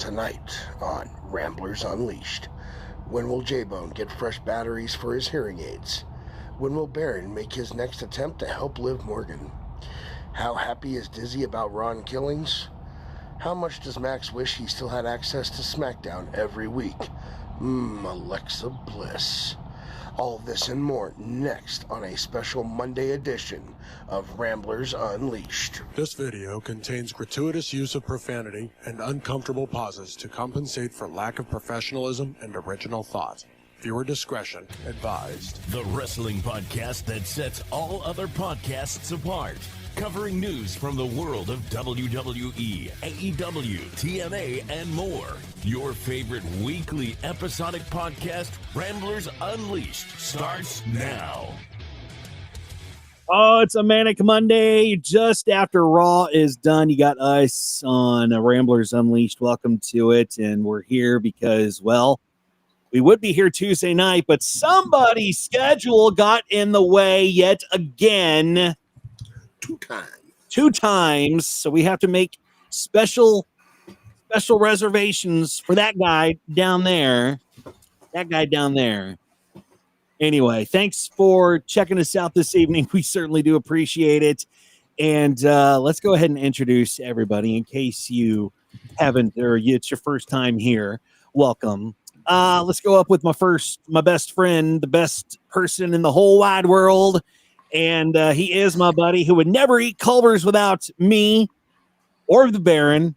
Tonight on Ramblers Unleashed. When will Jaybone get fresh batteries for his hearing aids? When will Baron make his next attempt to help Liv Morgan? How happy is Dizzy about Ron Killings? How much does Max wish he still had access to SmackDown every week? Alexa Bliss. All this and more next on a special Monday edition of Ramblers Unleashed. This video contains gratuitous use of profanity and uncomfortable pauses to compensate for lack of professionalism and original thought. Viewer discretion advised. The wrestling podcast that sets all other podcasts apart. Covering news from the world of WWE, AEW, TNA, and more. Your favorite weekly episodic podcast, Ramblers Unleashed, starts now. Oh, it's a Manic Monday. Just after Raw is done, you got us on Ramblers Unleashed. Welcome to it. And we're here because, well, we would be here Tuesday night, but somebody's schedule got in the way yet again. Two times. So we have to make special reservations for that guy down there. Anyway, thanks for checking us out this evening. We certainly do appreciate it. And let's go ahead and introduce everybody in case you haven't, or it's your first time here. Welcome. Let's go up with my best friend, the best person in the whole wide world. And he is my buddy who would never eat Culver's without me or the Baron.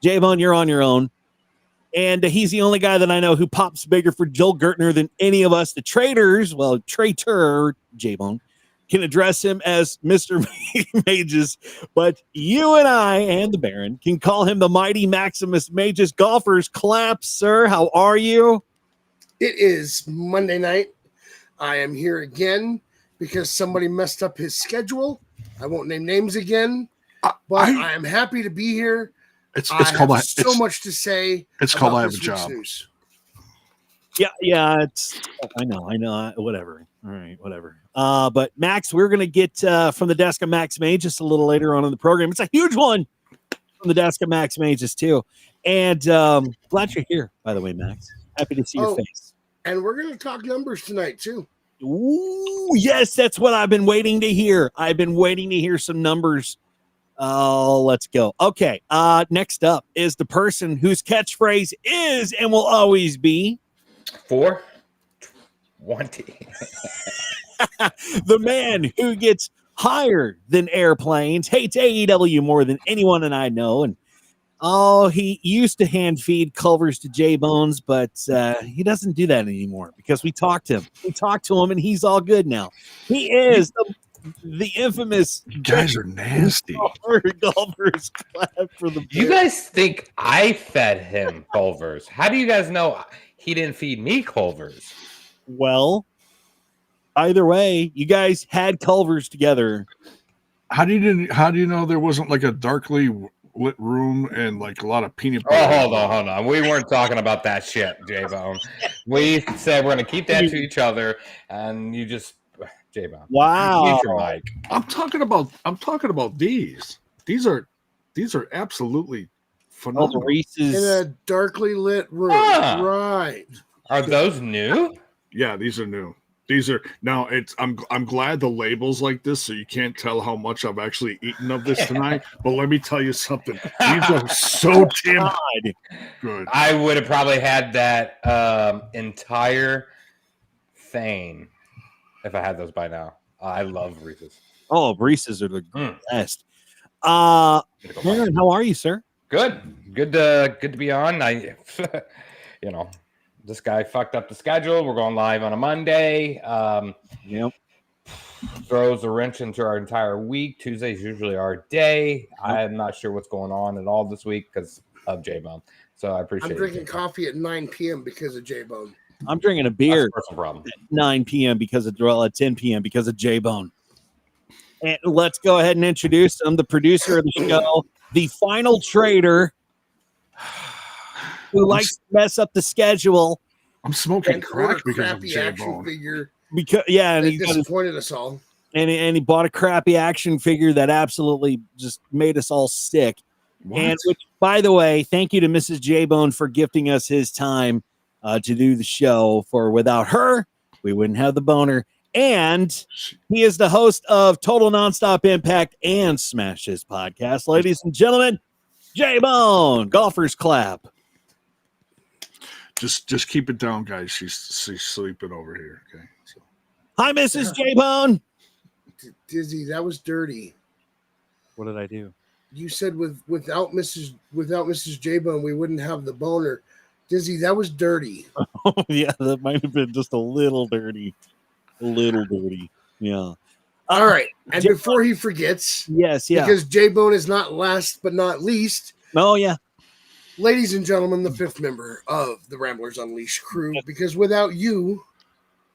Jaybone, you're on your own. And he's the only guy that I know who pops bigger for Joel Gertner than any of us. The traitors, well, traitor, Jaybone, can address him as Mr. Magius. But you and I and the Baron can call him the mighty Maximus Magius. Golfers clap, sir. How are you? It is Monday night. I am here again because somebody messed up his schedule. I won't name names again, but I am happy to be here. It's I called have so much to say. It's called I have a job. News. Yeah. It's I know. Whatever. All right, whatever. But Max, we're gonna get from the desk of Max Magius a little later on in the program. It's a huge one from the desk of Max Magius too. And glad you're here, by the way, Max. Happy to see your face. And we're gonna talk numbers tonight too. Ooh, yes, that's what I've been waiting to hear. I've been waiting to hear some numbers. Oh, let's go. Okay. Next up is the person whose catchphrase is and will always be 420. The man who gets higher than airplanes, hates AEW more than anyone and I know, and he used to hand feed Culver's to Jaybones, but he doesn't do that anymore because we talked to him. We talked to him, and he's all good now. He is the infamous. You guys are nasty. Culver's clap for the. You guys think I fed him Culver's? How do you guys know he didn't feed me Culver's? Well, either way, you guys had Culver's together. How do you know there wasn't like a darkly lit room and like a lot of peanut butter? Oh, hold on. We weren't talking about that shit, Jaybone. We said we're going to keep that to each other, and you just Jaybone. Wow. Use your mic. I'm talking about these. These are absolutely phenomenal. Reese's. In a darkly lit room. Ah. Right. Are those new? Yeah, these are new. These are now. I'm glad the label's like this, so you can't tell how much I've actually eaten of this tonight. But let me tell you something. These are so damn good. I would have probably had that entire thing if I had those by now. I love Reese's. Oh, Reese's are the best. Aaron, how are you, sir? Good to be on. This guy fucked up the schedule. We're going live on a Monday. Yep. Throws a wrench into our entire week. Tuesday's usually our day. I'm not sure what's going on at all this week because of Jaybone. So I appreciate it. I'm drinking coffee at 9 p.m. because of Jaybone. I'm drinking a beer That's a personal problem. at 9 p.m. at 10 p.m. because of Jaybone. And let's go ahead and introduce him, the producer of the show, the final trader who likes to mess up the schedule. I'm smoking crack because of crappy action Jaybone. figure. And he disappointed us all. And he bought a crappy action figure that absolutely just made us all sick. What? And which, By the way, thank you to Mrs. Jaybone for gifting us his time to do the show. For without her, we wouldn't have the boner. And he is the host of Total Nonstop Impact and Smash His podcast. Ladies and gentlemen, Jaybone, golfer's clap. Just keep it down, guys. She's sleeping over here. Okay. So. Hi, Mrs. Jaybone. Dizzy, that was dirty. What did I do? You said without Mrs. Jaybone, we wouldn't have the boner. Dizzy, that was dirty. Oh, yeah, that might have been just a little dirty. A little dirty. Yeah. All right. And before he forgets, yes, yeah. Because Jaybone is not last but not least. Oh, yeah. Ladies and gentlemen, the fifth member of the Ramblers Unleashed crew, because without you,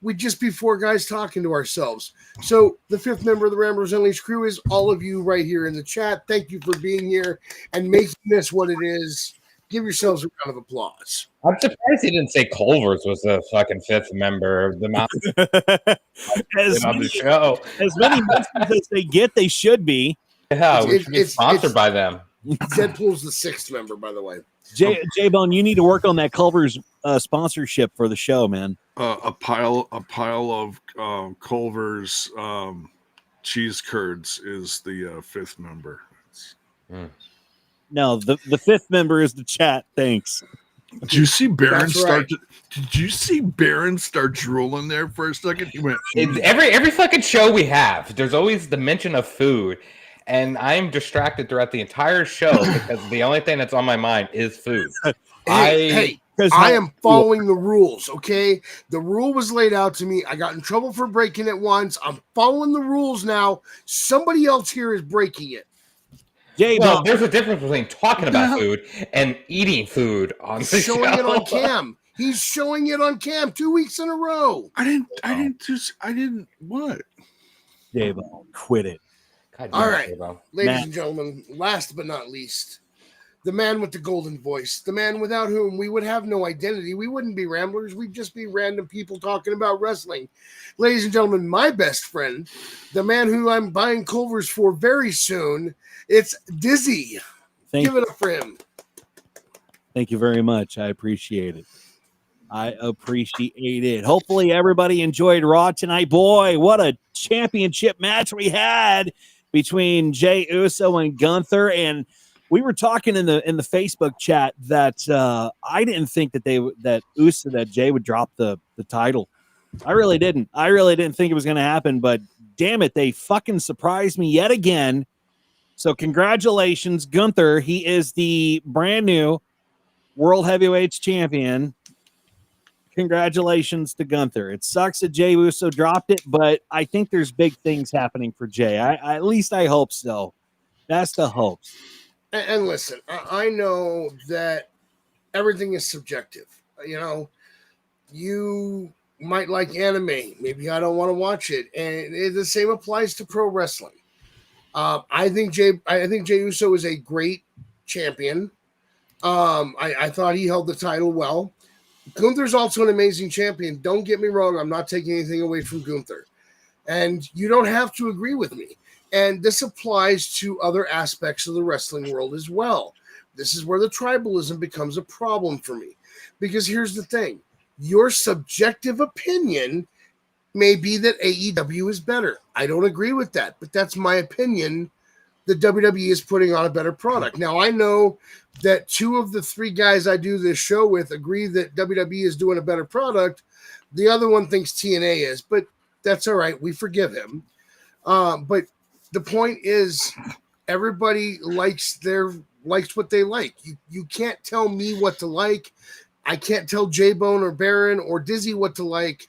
we'd just be four guys talking to ourselves. So the fifth member of the Ramblers Unleashed crew is all of you right here in the chat. Thank you for being here and making this what it is. Give yourselves a round of applause. I'm surprised he didn't say Culver's was the fucking fifth member of the mountain on the show. As many mentions as they get, they should be. Yeah, we should be sponsored by them. Deadpool's the sixth member, by the way. Jaybone, you need to work on that Culver's sponsorship for the show, man. A pile of Culver's cheese curds is the fifth member. No, the fifth member is the chat. Thanks. Did you see Baron right. Did you see Baron start drooling there for a second? He went. Every fucking show we have, there's always the mention of food. And I'm distracted throughout the entire show because the only thing that's on my mind is food. I am following the rules, okay? The rule was laid out to me. I got in trouble for breaking it once. I'm following the rules now. Somebody else here is breaking it. Well, there's a difference between talking about food and eating food on the show. Showing it on cam. He's showing it on cam 2 weeks in a row. I didn't what? Jaybone, quit it. All right, ladies and gentlemen, last but not least, the man with the golden voice, the man without whom we would have no identity. We wouldn't be Ramblers. We'd just be random people talking about wrestling. Ladies and gentlemen, my best friend, the man who I'm buying Culver's for very soon, it's Dizzy. Give it up for him. Thank you very much. I appreciate it. Hopefully everybody enjoyed Raw tonight. Boy, what a championship match we had between Jey Uso and Gunther. And we were talking in the Facebook chat that I didn't think that that Jey would drop the title. I really didn't. I really didn't think it was going to happen, but damn it, they fucking surprised me yet again. So congratulations, Gunther. He is the brand new World Heavyweight Champion. Congratulations to Gunther. It sucks that Jey Uso dropped it, but I think there's big things happening for Jey. At least I hope so. That's the hopes. And listen, I know that everything is subjective. You know, you might like anime. Maybe I don't want to watch it. And the same applies to pro wrestling. I think Jey Uso is a great champion. I thought he held the title well. Gunther's also an amazing champion. Don't get me wrong. I'm not taking anything away from Gunther. And you don't have to agree with me. And this applies to other aspects of the wrestling world as well. This is where the tribalism becomes a problem for me. Because here's the thing. Your subjective opinion may be that AEW is better. I don't agree with that. But that's my opinion. The WWE is putting on a better product. Now, I know that two of the three guys I do this show with agree that WWE is doing a better product. The other one thinks TNA is, but that's all right. We forgive him. But the point is, everybody likes what they like. You can't tell me what to like. I can't tell Jaybone or Baron or Dizzy what to like.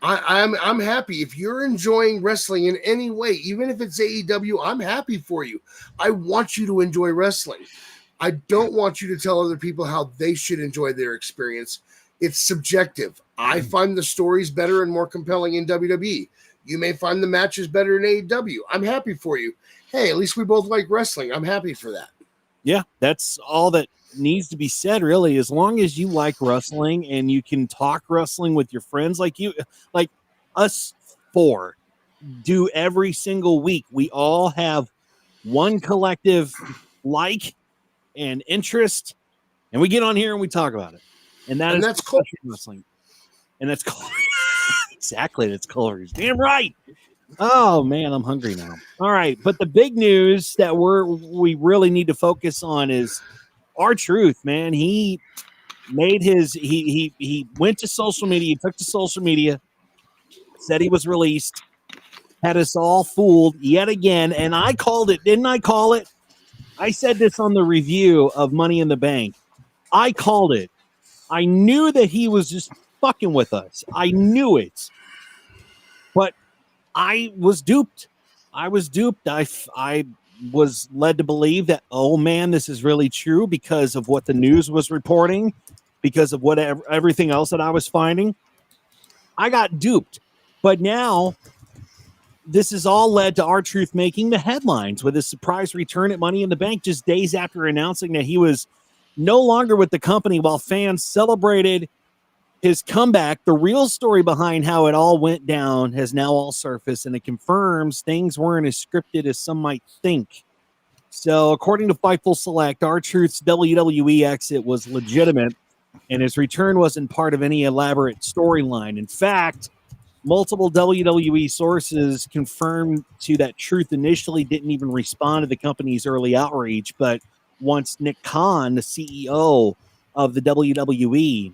I'm happy. If you're enjoying wrestling in any way, even if it's AEW, I'm happy for you. I want you to enjoy wrestling. I don't want you to tell other people how they should enjoy their experience. It's subjective. I find the stories better and more compelling in WWE. You may find the matches better in AEW. I'm happy for you. Hey, at least we both like wrestling. I'm happy for that. Yeah, that's all that needs to be said, really. As long as you like wrestling and you can talk wrestling with your friends, like us four do every single week. We all have one collective like, and interest, and we get on here and we talk about it. And that's cool. Wrestling. And that's exactly, that's Culver's. Damn right. Oh man, I'm hungry now. All right, but the big news that we really need to focus on is R-Truth, man. He made he went to social media, he took to social media, said he was released, had us all fooled yet again, and I called it, didn't I call it? I said this on the review of Money in the Bank. I called it. I knew that he was just fucking with us. I knew it. But I was duped. I was led to believe that, oh man, this is really true because of what the news was reporting, because of everything else that I was finding. I got duped. But now this has all led to R-Truth making the headlines with his surprise return at Money in the Bank just days after announcing that he was no longer with the company while fans celebrated his comeback. The real story behind how it all went down has now all surfaced, and it confirms things weren't as scripted as some might think. So, according to Fightful Select, R-Truth's WWE exit was legitimate, and his return wasn't part of any elaborate storyline. In fact, multiple WWE sources confirmed that Truth initially didn't even respond to the company's early outreach, but once Nick Khan, the CEO of the WWE,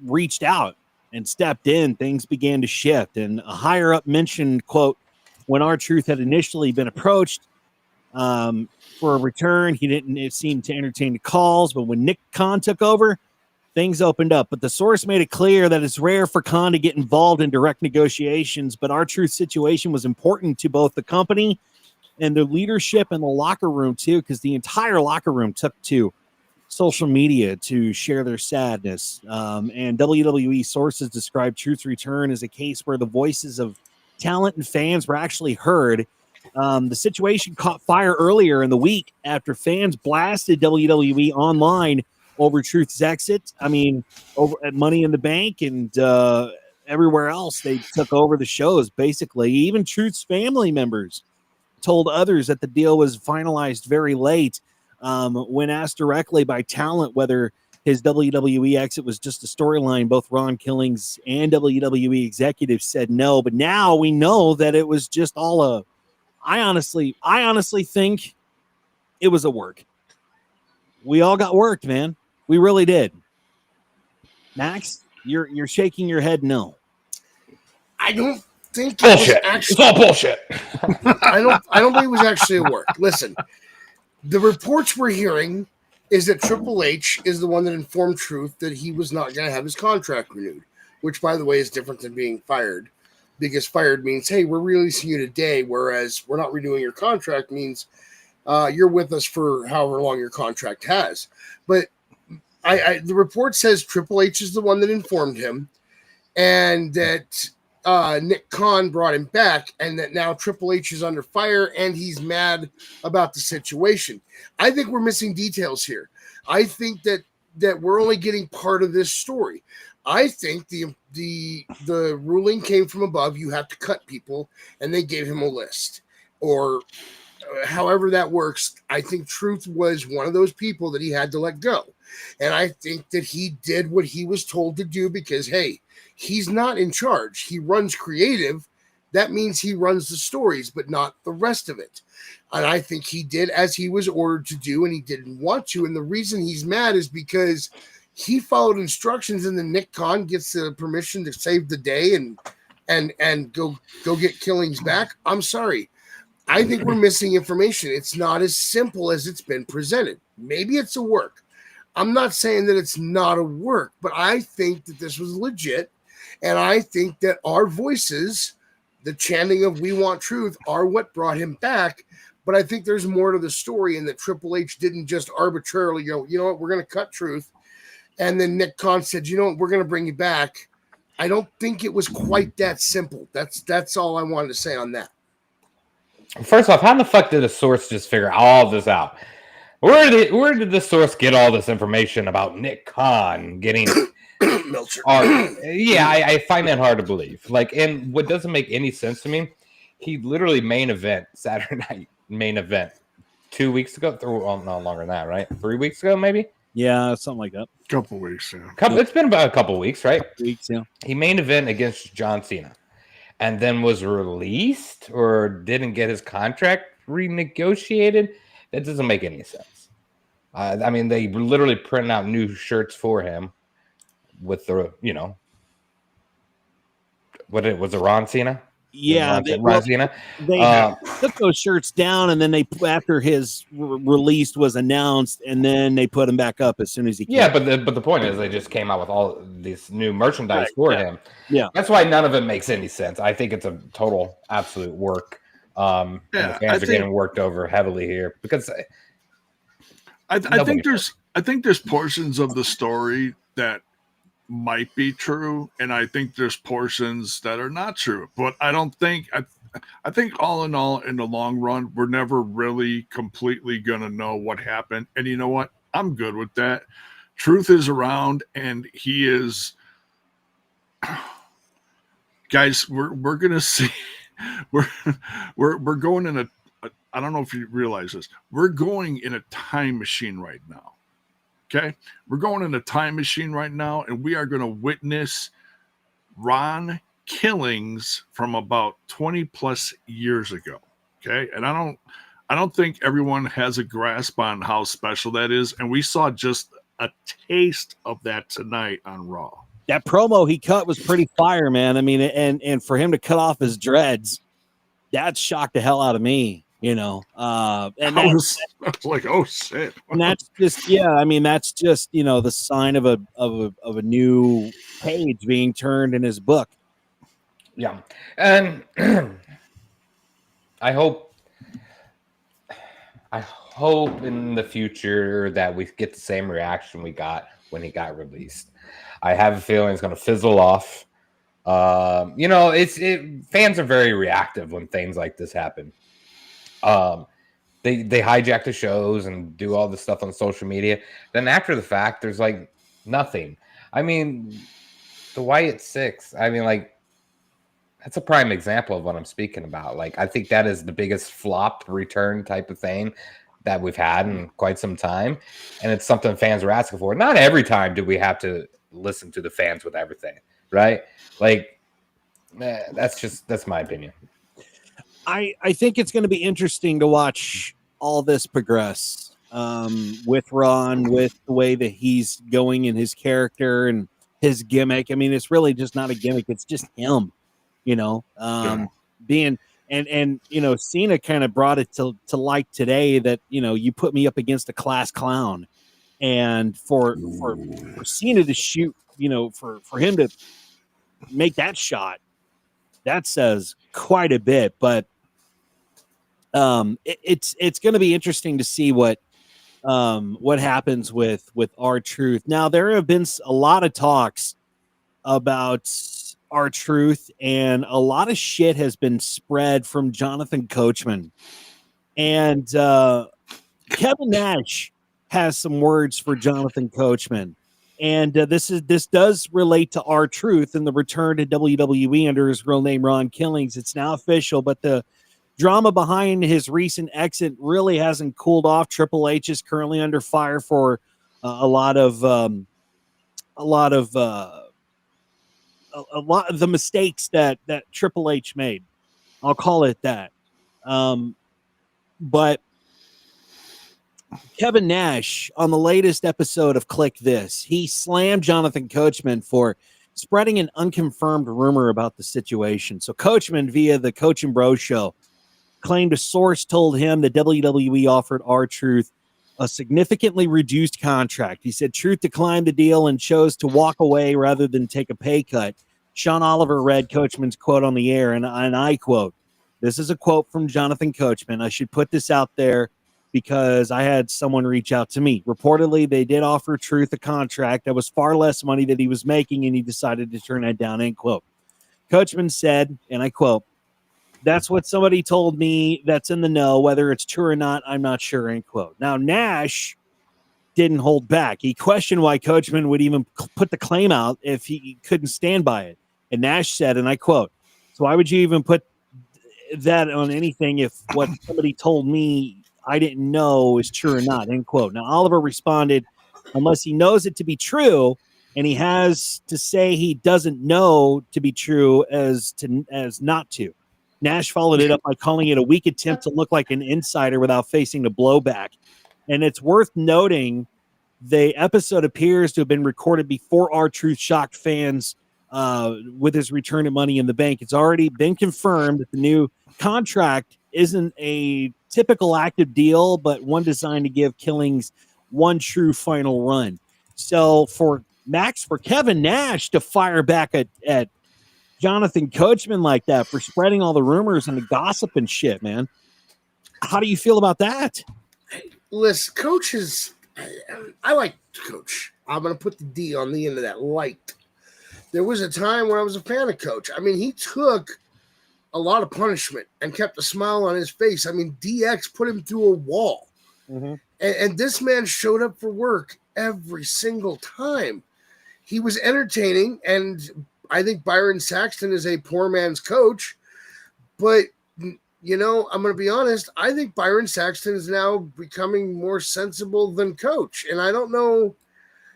reached out and stepped in, things began to shift. And a higher up mentioned, quote, when R-Truth had initially been approached for a return, he didn't seem to entertain the calls, but when Nick Khan took over, things opened up. But the source made it clear that it's rare for Khan to get involved in direct negotiations, but R-Truth's situation was important to both the company and the leadership and the locker room too, because the entire locker room took to social media to share their sadness. And WWE sources described Truth's return as a case where the voices of talent and fans were actually heard. The situation caught fire earlier in the week after fans blasted WWE online over Truth's exit. I mean, over at Money in the Bank and everywhere else, they took over the shows, basically. Even Truth's family members told others that the deal was finalized very late. When asked directly by talent whether his WWE exit was just a storyline, both Ron Killings and WWE executives said no. But now we know that it was just all I honestly think it was a work. We all got worked, man. We really did. Max, you're shaking your head no. I don't think bullshit. It's all bullshit. I don't think it was actually a work. Listen, the reports we're hearing is that Triple H is the one that informed Truth that he was not going to have his contract renewed, which, by the way, is different than being fired, because fired means, hey, we're releasing you today, whereas we're not renewing your contract means you're with us for however long your contract has. But the report says Triple H is the one that informed him, and that Nick Khan brought him back, and that now Triple H is under fire and he's mad about the situation. I think we're missing details here. I think that we're only getting part of this story. I think the ruling came from above. You have to cut people, and they gave him a list, or however that works. I think Truth was one of those people that he had to let go, and I think that he did what he was told to do because, hey, he's not in charge. He runs creative. That means he runs the stories, but not the rest of it. And I think he did as he was ordered to do, and he didn't want to. And the reason he's mad is because he followed instructions, and then Nick Khan gets the permission to save the day and go get Killings back. I'm sorry. I think we're missing information. It's not as simple as it's been presented. Maybe it's a work. I'm not saying that it's not a work, but I think that this was legit. And I think that our voices, the chanting of "We Want Truth," are what brought him back. But I think there's more to the story, and that Triple H didn't just arbitrarily go, you know what, we're going to cut Truth. And then Nick Khan said, you know what, we're going to bring you back. I don't think it was quite that simple. That's all I wanted to say on that. First off, how the fuck did the source just figure all this out? Where did the source get all this information about Nick Khan getting Meltzer? I find that hard to believe. Like, and what doesn't make any sense to me, he literally main event Saturday night, main event 2 weeks ago. Well, no longer than that, right? 3 weeks ago, maybe. Yeah, something like that. Couple weeks, yeah. It's been about a couple weeks, right? Weeks, yeah. He main event against John Cena, and then was released or didn't get his contract renegotiated. That doesn't make any sense. I mean, they literally printed out new shirts for him with the, what it was, a Ron Cena. Yeah, Ron Cena. They took those shirts down, and then they, after his release was announced, and then they put him back up as soon as he came. Yeah, but the point is, they just came out with all this new merchandise for him. Yeah, that's why none of it makes any sense. I think it's a total absolute work. And the fans are getting worked over heavily here because I think there's portions of the story that might be true, and I think there's portions that are not true. But I don't think I think all in all, in the long run, we're never really completely gonna know what happened. And you know what? I'm good with that. Truth is around, and he is. Guys, we're gonna see. We're going in a. I don't know if you realize this. We're going in a time machine right now. Okay, we're going in a time machine right now, and we are going to witness Ron killings from about 20 plus years ago. Okay, and I don't think everyone has a grasp on how special that is, and we saw just a taste of that tonight on Raw. That promo he cut was pretty fire, man. I mean, and for him to cut off his dreads, that shocked the hell out of me. And I was like, oh shit. And that's just, I mean, that's just, the sign of a new page being turned in his book. Yeah. And I hope in the future that we get the same reaction we got when he got released. I have a feeling it's going to fizzle off. Fans are very reactive when things like this happen. They hijack the shows and do all this stuff on social media. Then after the fact, there's like nothing. I mean, the Wyatt Six. I mean, like, that's a prime example of what I'm speaking about. Like, I think that is the biggest flop return type of thing that we've had in quite some time, and it's something fans are asking for. Not every time do we have to listen to the fans with everything, right? Like, that's my opinion. I think it's going to be interesting to watch all this progress with Ron, with the way that he's going in his character and his gimmick. I mean, it's really just not a gimmick. It's just him, being and Cena kind of brought it to light today that, you put me up against a class clown, and for Cena to shoot, for him to make that shot, that says quite a bit. But it's going to be interesting to see what happens with R-Truth. Now, there have been a lot of talks about R-Truth, and a lot of shit has been spread from Jonathan Coachman, and Kevin Nash has some words for Jonathan Coachman. And this does relate to R-Truth and the return to WWE under his real name, Ron Killings. It's now official, but the drama behind his recent exit really hasn't cooled off. Triple H is currently under fire for a lot of the mistakes that Triple H made. I'll call it that. But Kevin Nash, on the latest episode of Click This, he slammed Jonathan Coachman for spreading an unconfirmed rumor about the situation. So Coachman, via the Coach and Bro show, claimed a source told him that WWE offered R-Truth a significantly reduced contract. He said Truth declined the deal and chose to walk away rather than take a pay cut. Sean Oliver read Coachman's quote on the air, and I quote, "This is a quote from Jonathan Coachman. I should put this out there because I had someone reach out to me. Reportedly, they did offer Truth a contract that was far less money that he was making, and he decided to turn that down," end quote. Coachman said, and I quote, "That's what somebody told me that's in the know. Whether it's true or not, I'm not sure," end quote. Now, Nash didn't hold back. He questioned why Coachman would even put the claim out if he couldn't stand by it. And Nash said, and I quote, "So why would you even put that on anything if what somebody told me I didn't know is true or not, end quote. Now, Oliver responded, unless he knows it to be true, and he has to say he doesn't know to be true as not to. Nash followed it up by calling it a weak attempt to look like an insider without facing the blowback. And it's worth noting the episode appears to have been recorded before R-Truth shocked fans with his return of Money in the Bank. It's already been confirmed that the new contract isn't a typical active deal, but one designed to give Killings one true final run. So for Kevin Nash to fire back at Jonathan Coachman like that for spreading all the rumors and the gossip and shit, man. How do you feel about that? Listen, Coach is... I like Coach. I'm going to put the D on the end of that, liked. There was a time when I was a fan of Coach. I mean, he took a lot of punishment and kept a smile on his face. I mean, DX put him through a wall. Mm-hmm. And this man showed up for work every single time. He was entertaining, and I think Byron Saxton is a poor man's coach. But, you know, I'm going to be honest, I think Byron Saxton is now becoming more sensible than Coach. And I don't know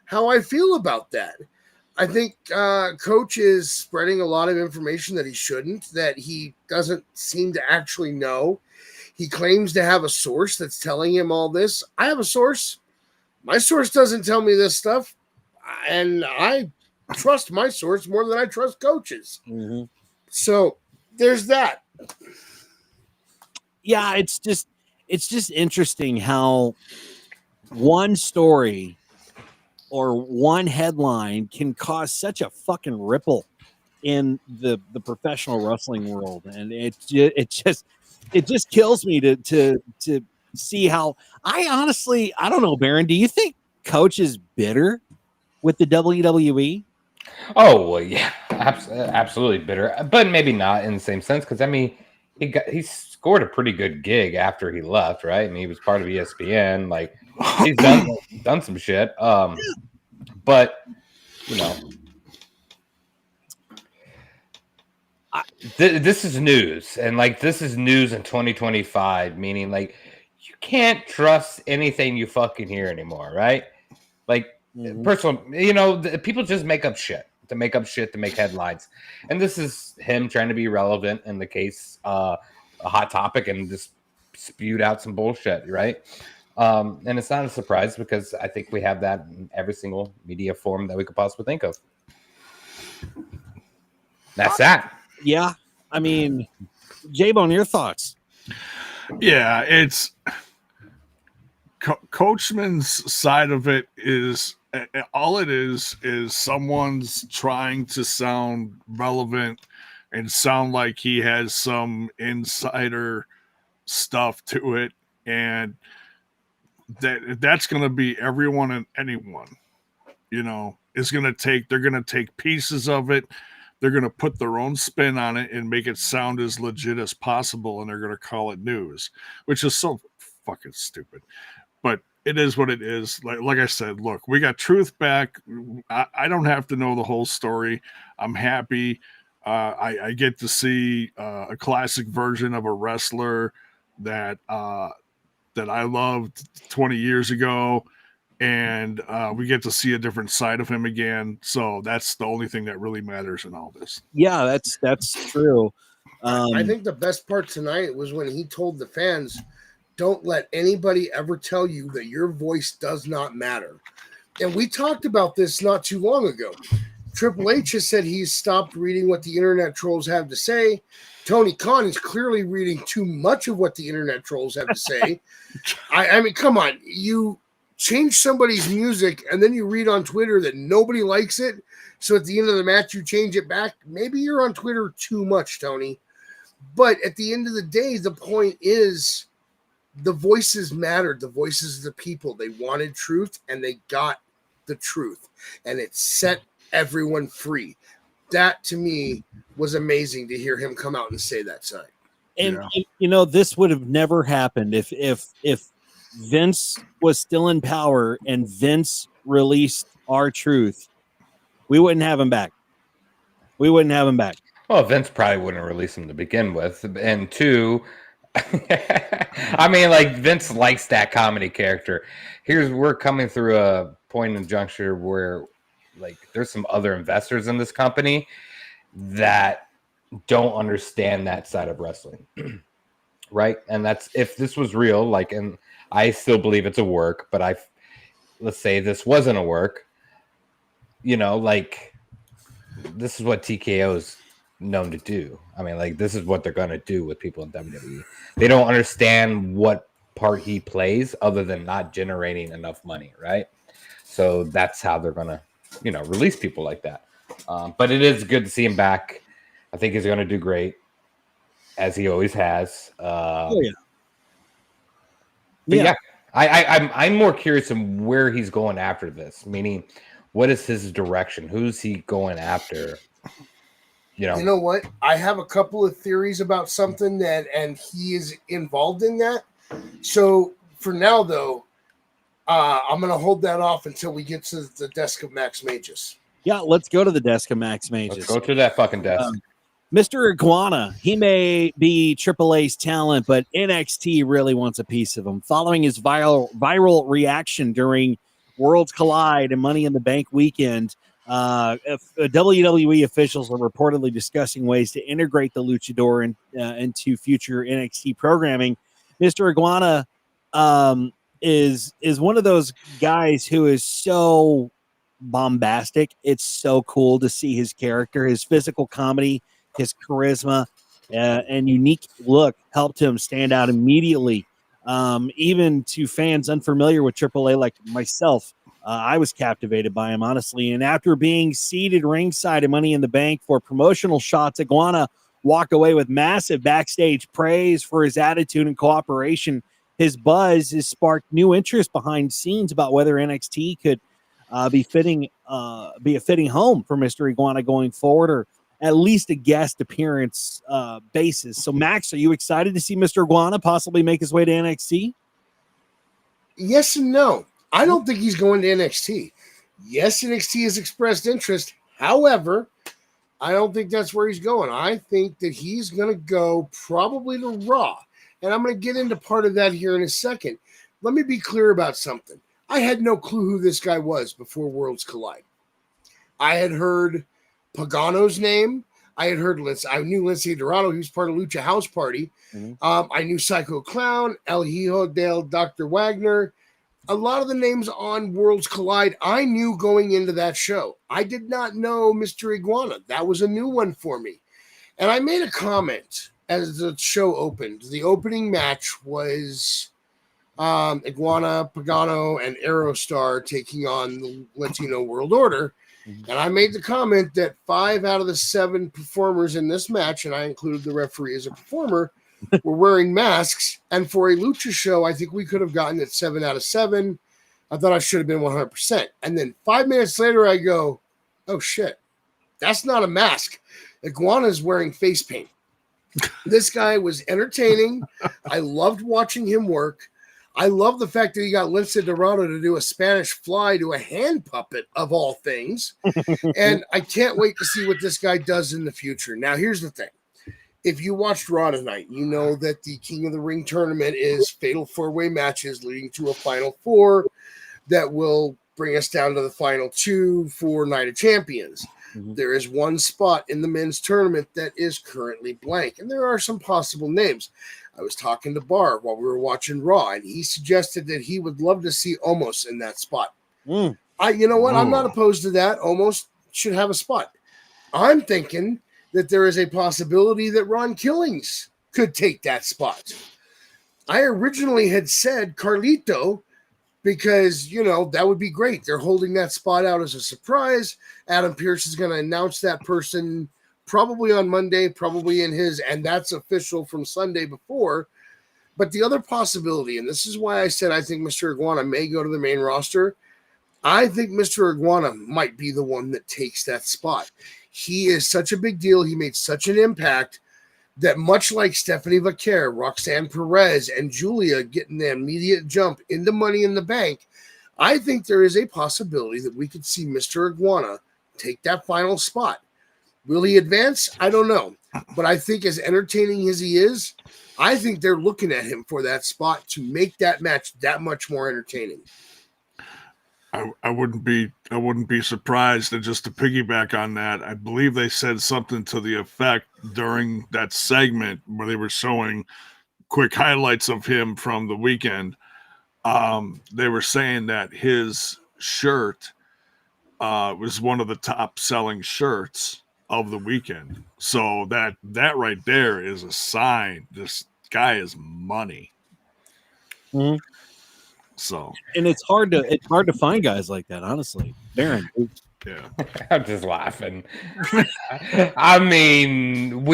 how I feel about that. I think Coach is spreading a lot of information that he shouldn't, that he doesn't seem to actually know. He claims to have a source that's telling him all this. I have a source. My source doesn't tell me this stuff. And I trust my source more than I trust Coach's. Mm-hmm. So there's that. Yeah, it's just interesting how one story or one headline can cause such a fucking ripple in the professional wrestling world, and it just kills me to see how. I don't know, Baron. Do you think Coach is bitter with the WWE? Oh well, yeah, absolutely bitter, but maybe not in the same sense, because I mean, he scored a pretty good gig after he left, right? I mean, he was part of ESPN, like he's done some shit. But you know, this is news, and like this is news in 2025, meaning like you can't trust anything you fucking hear anymore, right? Like personal, you know, people just make up shit to make headlines, and this is him trying to be relevant in the case, a hot topic, and just spewed out some bullshit, right? And it's not a surprise because I think we have that in every single media form that we could possibly think of. That's that. Yeah. I mean, Jaybone, your thoughts? Yeah, it's Coachman's side of it is all it is someone's trying to sound relevant and sound like he has some insider stuff to it, and that's going to be everyone and anyone, you know, they're going to take pieces of it. They're going to put their own spin on it and make it sound as legit as possible. And they're going to call it news, which is so fucking stupid, but it is what it is. Like I said, look, we got truth back. I don't have to know the whole story. I'm happy. I get to see a classic version of a wrestler that I loved 20 years ago, and we get to see a different side of him again. So that's the only thing that really matters in all this. Yeah, that's true. I think the best part tonight was when he told the fans, don't let anybody ever tell you that your voice does not matter. And we talked about this not too long ago. Triple H has said he's stopped reading what the internet trolls have to say. Tony Khan is clearly reading too much of what the internet trolls have to say. I mean, come on. You change somebody's music and then you read on Twitter that nobody likes it. So at the end of the match, you change it back. Maybe you're on Twitter too much, Tony. But at the end of the day, the point is the voices mattered. The voices of the people. They wanted truth, and they got the truth. And it set everyone free. That, to me, was amazing to hear him come out and say that tonight. And you know, this would have never happened if Vince was still in power and Vince released R-Truth. We wouldn't have him back. Well, Vince probably wouldn't release him to begin with. And two, I mean, like Vince likes that comedy character. We're coming through a point in juncture where like there's some other investors in this company that don't understand that side of wrestling. Right? And that's if this was real, like, and I still believe it's a work, but let's say this wasn't a work, like this is what TKO is known to do. I mean, like, this is what they're going to do with people in WWE. They don't understand what part he plays other than not generating enough money, right? So that's how they're going to, release people like that. But it is good to see him back. I think he's going to do great, as he always has. I'm more curious on where he's going after this, meaning what is his direction? Who's he going after? You know what? I have a couple of theories about something and he is involved in that. So for now, though, I'm going to hold that off until we get to the desk of Max Magius. Yeah, let's go to the desk of Max Magius. Let's go to that fucking desk. Mr. Iguana, he may be AAA's talent, but NXT really wants a piece of him. Following his viral reaction during Worlds Collide and Money in the Bank weekend, WWE officials are reportedly discussing ways to integrate the luchador into future NXT programming. Mr. Iguana is one of those guys who is so bombastic. It's so cool to see his character, his physical comedy, his charisma, and unique look helped him stand out immediately. Even to fans unfamiliar with AAA like myself, I was captivated by him, honestly. And after being seated ringside at Money in the Bank for promotional shots, Iguana walked away with massive backstage praise for his attitude and cooperation. His buzz has sparked new interest behind scenes about whether NXT could be a fitting home for Mr. Iguana going forward, or at least a guest appearance basis. So, Max, are you excited to see Mr. Iguana possibly make his way to NXT? Yes and no. I don't think he's going to NXT. Yes, NXT has expressed interest. However, I don't think that's where he's going. I think that he's going to go probably to Raw. And I'm going to get into part of that here in a second. Let me be clear about something. I had no clue who this guy was before Worlds Collide. I had heard Pagano's name. I knew Lindsay Dorado. He was part of Lucha House Party. Mm-hmm. I knew Psycho Clown, El Hijo del Dr. Wagner. A lot of the names on Worlds Collide, I knew going into that show. I did not know Mr. Iguana. That was a new one for me. And I made a comment as the show opened. The opening match was Iguana, Pagano, and Aerostar taking on the Latino World Order. Mm-hmm. And I made the comment that 5 out of the 7 performers in this match, and I included the referee as a performer, were wearing masks. And for a lucha show, I think we could have gotten it 7 out of 7. I thought I should have been 100%. And then 5 minutes later, I go, oh, shit. That's not a mask. Iguana's wearing face paint. This guy was entertaining. I loved watching him work. I love the fact that he got Lindsay Dorado to do a Spanish fly to a hand puppet, of all things. And I can't wait to see what this guy does in the future. Now, here's the thing. If you watched Raw tonight, you know that the King of the Ring tournament is fatal 4-way matches leading to a Final 4 that will bring us down to the Final 2 for Night of Champions. Mm-hmm. There is one spot in the men's tournament that is currently blank, and there are some possible names. I was talking to Bar while we were watching Raw, and he suggested that he would love to see Omos in that spot. You know what? I'm not opposed to that. Omos should have a spot. I'm thinking that there is a possibility that Ron Killings could take that spot. I originally had said Carlito because, that would be great. They're holding that spot out as a surprise. Adam Pearce is going to announce that person probably on Monday, probably and that's official from Sunday before. But the other possibility, and this is why I said I think Mr. Iguana may go to the main roster, I think Mr. Iguana might be the one that takes that spot. He is such a big deal. He made such an impact that much like Stephanie Vaquer, Roxanne Perez, and Julia getting the immediate jump into Money in the Bank, I think there is a possibility that we could see Mr. Iguana take that final spot. Will he advance? I don't know. But I think as entertaining as he is, I think they're looking at him for that spot to make that match that much more entertaining. I wouldn't be surprised. And just to piggyback on that, I believe they said something to the effect during that segment where they were showing quick highlights of him from the weekend. They were saying that his shirt was one of the top selling shirts of the weekend. So that right there is a sign this guy is money. Mm-hmm. So, and it's hard to find guys like that, honestly. Baron. Yeah. I'm just laughing. I mean,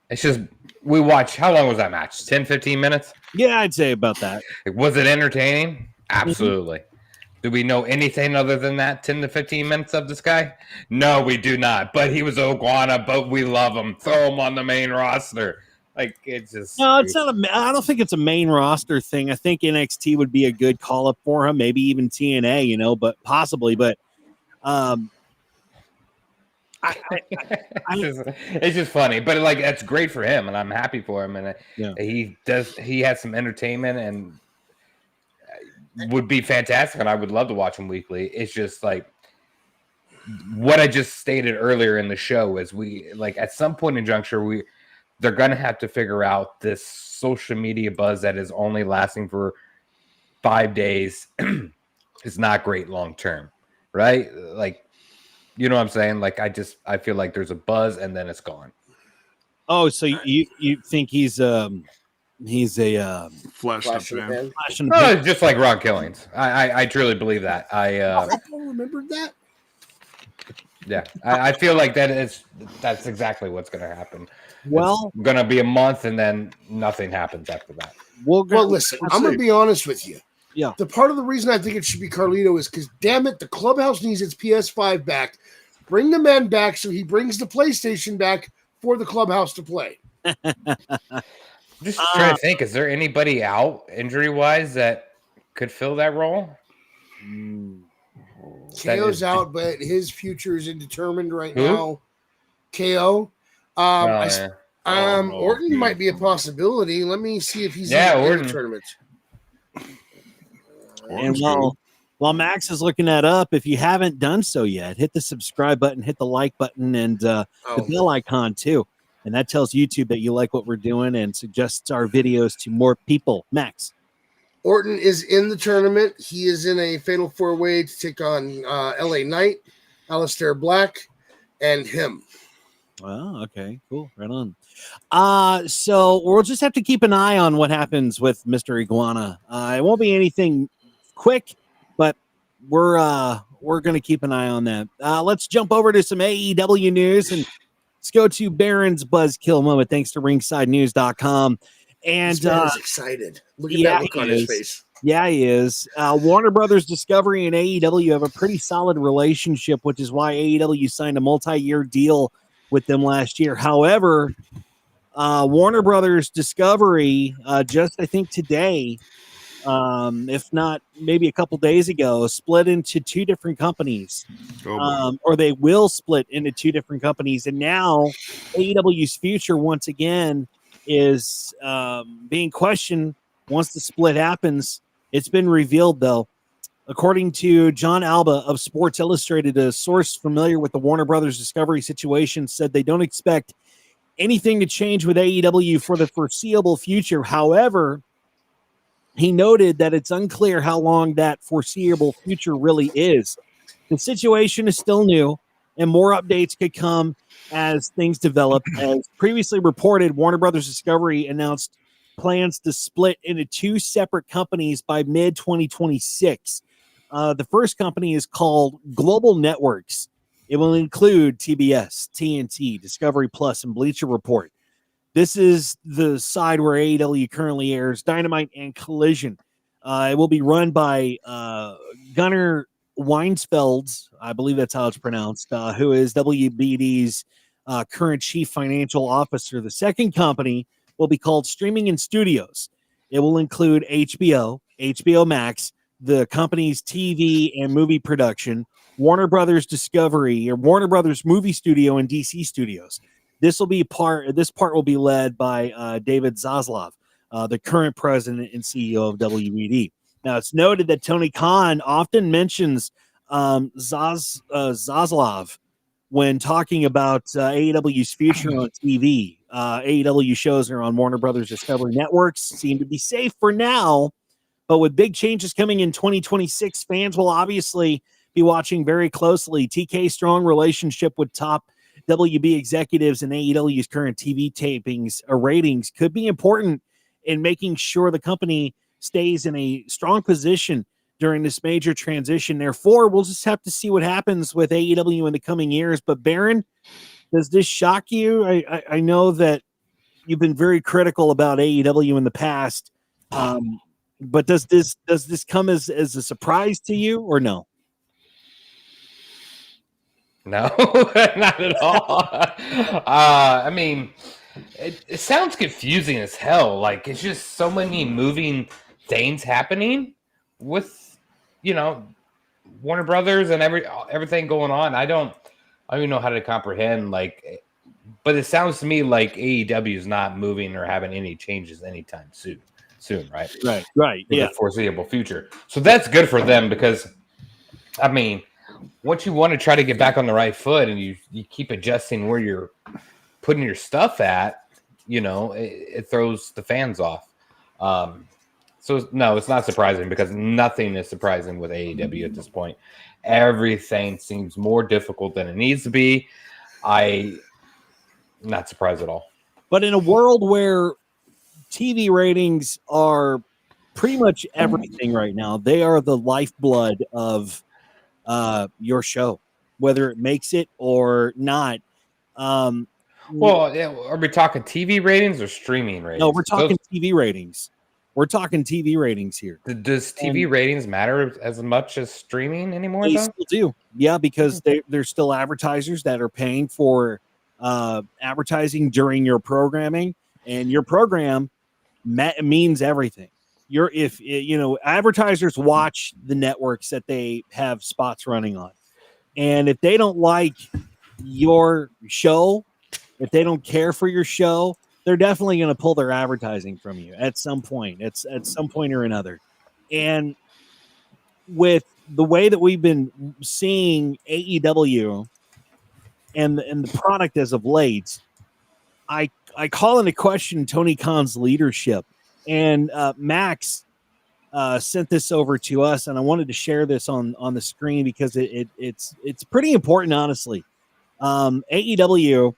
it's just, we watched, how long was that match? 10, 15 minutes? Yeah, I'd say about that. Was it entertaining? Absolutely. Do we know anything other than that 10 to 15 minutes of this guy? No, we do not. But he was Iguana, but we love him. Throw him on the main roster. Like, it's just... No, it's not I don't think it's a main roster thing. I think NXT would be a good call-up for him, maybe even TNA, but possibly. But it's just funny. But, like, that's great for him, and I'm happy for him. And he has some entertainment and would be fantastic, and I would love to watch him weekly. It's just, like, what I just stated earlier in the show is at some point in juncture, they're going to have to figure out this social media buzz that is only lasting for 5 days is not great long term, right? Like, you know what I'm saying? Like, I feel like there's a buzz and then it's gone. Oh, so you think he's a flash in the pan. No, just like Ron Killings. I truly believe that. I remembered that. Yeah, I feel like that's exactly what's going to happen. Well, it's going to be a month and then nothing happens after that. Well, listen, I'm going to be honest with you. Yeah. The part of the reason I think it should be Carlito is because, damn it, the clubhouse needs its PS5 back. Bring the man back so he brings the PlayStation back for the clubhouse to play. Just trying to think, is there anybody out injury-wise that could fill that role? KO's out, but his future is indeterminate right now. KO. Orton might be a possibility. Let me see if he's in the tournament. And while Max is looking that up, if you haven't done so yet, hit the subscribe button, hit the like button, and the bell icon too. And that tells YouTube that you like what we're doing and suggests our videos to more people. Max. Orton is in the tournament. He is in a fatal four-way to take on LA Knight, Aleister Black, and him. Oh, okay, cool. Right on. So we'll just have to keep an eye on what happens with Mr. Iguana. It won't be anything quick, but we're going to keep an eye on that. Let's jump over to some AEW news and let's go to Baron's Buzzkill moment. Thanks to ringsidenews.com. And this man is excited. Look at that look on his face. Yeah, he is. Warner Brothers Discovery and AEW have a pretty solid relationship, which is why AEW signed a multi-year deal with them last year. However, Warner Brothers Discovery just, I think today, if not maybe a couple days ago, split into two different companies, or they will split into two different companies. And now AEW's future once again is being questioned once the split happens. It's been revealed, though. According to John Alba of Sports Illustrated, a source familiar with the Warner Brothers Discovery situation said they don't expect anything to change with AEW for the foreseeable future. However, he noted that it's unclear how long that foreseeable future really is. The situation is still new, and more updates could come as things develop. As previously reported, Warner Brothers Discovery announced plans to split into two separate companies by mid-2026. The first company is called Global Networks. It will include TBS, TNT, Discovery Plus, and Bleacher Report. This is the side where AEW currently airs Dynamite and Collision. It will be run by Gunnar Weinsfeld, I believe that's how it's pronounced, who is WBD's current chief financial officer. The second company will be called Streaming and Studios. It will include HBO, HBO Max, the company's TV and movie production, Warner Brothers Discovery or Warner Brothers Movie Studio and DC Studios. This part will be led by David Zaslav, the current president and CEO of WBD. Now, it's noted that Tony Khan often mentions Zaslav when talking about AEW's future on TV. AEW shows are on Warner Brothers Discovery Networks, seem to be safe for now, but with big changes coming in 2026, fans will obviously be watching very closely. TK's strong relationship with top WB executives and AEW's current TV tapings or ratings could be important in making sure the company stays in a strong position during this major transition. Therefore, we'll just have to see what happens with AEW in the coming years. But Baron, does this shock you? I know that you've been very critical about AEW in the past, but does this come as a surprise to you or no? No, not at all. I mean, it sounds confusing as hell. Like, it's just so many moving things happening with, Warner Brothers and everything going on. I don't even know how to comprehend, but it sounds to me like AEW is not moving or having any changes anytime soon, right? Right. In the foreseeable future. So that's good for them because, I mean, once you want to try to get back on the right foot and you keep adjusting where you're putting your stuff at, it throws the fans off. So no, it's not surprising because nothing is surprising with AEW at this point. Everything seems more difficult than it needs to be. Not surprised at all. But in a world where TV ratings are pretty much everything right now, they are the lifeblood of your show, whether it makes it or not. Well, are we talking TV ratings or streaming ratings? No, we're talking TV ratings. We're talking TV ratings here. Does TV ratings matter as much as streaming anymore? They still do. Yeah, because there's still advertisers that are paying for advertising during your programming, and your program means everything. Advertisers watch the networks that they have spots running on, and if they don't like your show, if they don't care for your show, they're definitely going to pull their advertising from you at some point. It's at some point or another. And with the way that we've been seeing AEW and the product as of late, I call into question Tony Khan's leadership. And Max sent this over to us, and I wanted to share this on the screen because it's pretty important, honestly. AEW,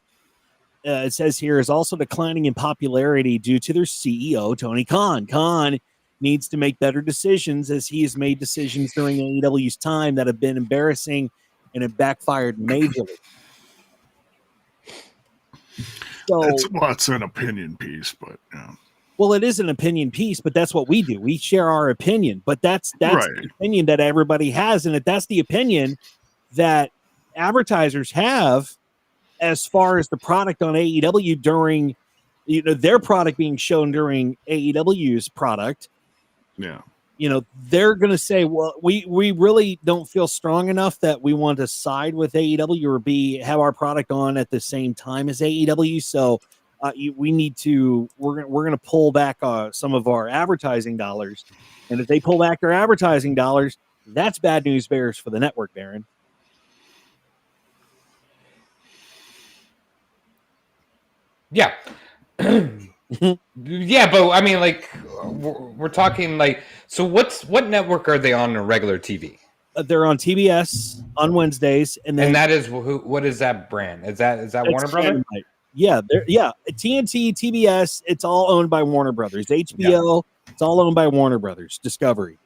it says here, is also declining in popularity due to their CEO, Tony Khan. Khan needs to make better decisions, as he has made decisions during AEW's time that have been embarrassing and have backfired majorly. So, it's an opinion piece, but yeah. Well, it is an opinion piece, but that's what we do. We share our opinion, but that's right. The opinion that everybody has, and if that's the opinion that advertisers have as far as the product on AEW during, their product being shown during AEW's product, they're going to say, well, we really don't feel strong enough that we want to side with AEW or have our product on at the same time as AEW. So we need to, we're going to pull back some of our advertising dollars. And if they pull back their advertising dollars, that's bad news bears for the network, Baron. Yeah. Yeah, but I mean, we're talking so what network are they on regular TV? They're on TBS on Wednesdays, and that is what is that brand? Is that Warner Brothers? Yeah, TNT, TBS, it's all owned by Warner Brothers. HBO, it's all owned by Warner Brothers. Discovery.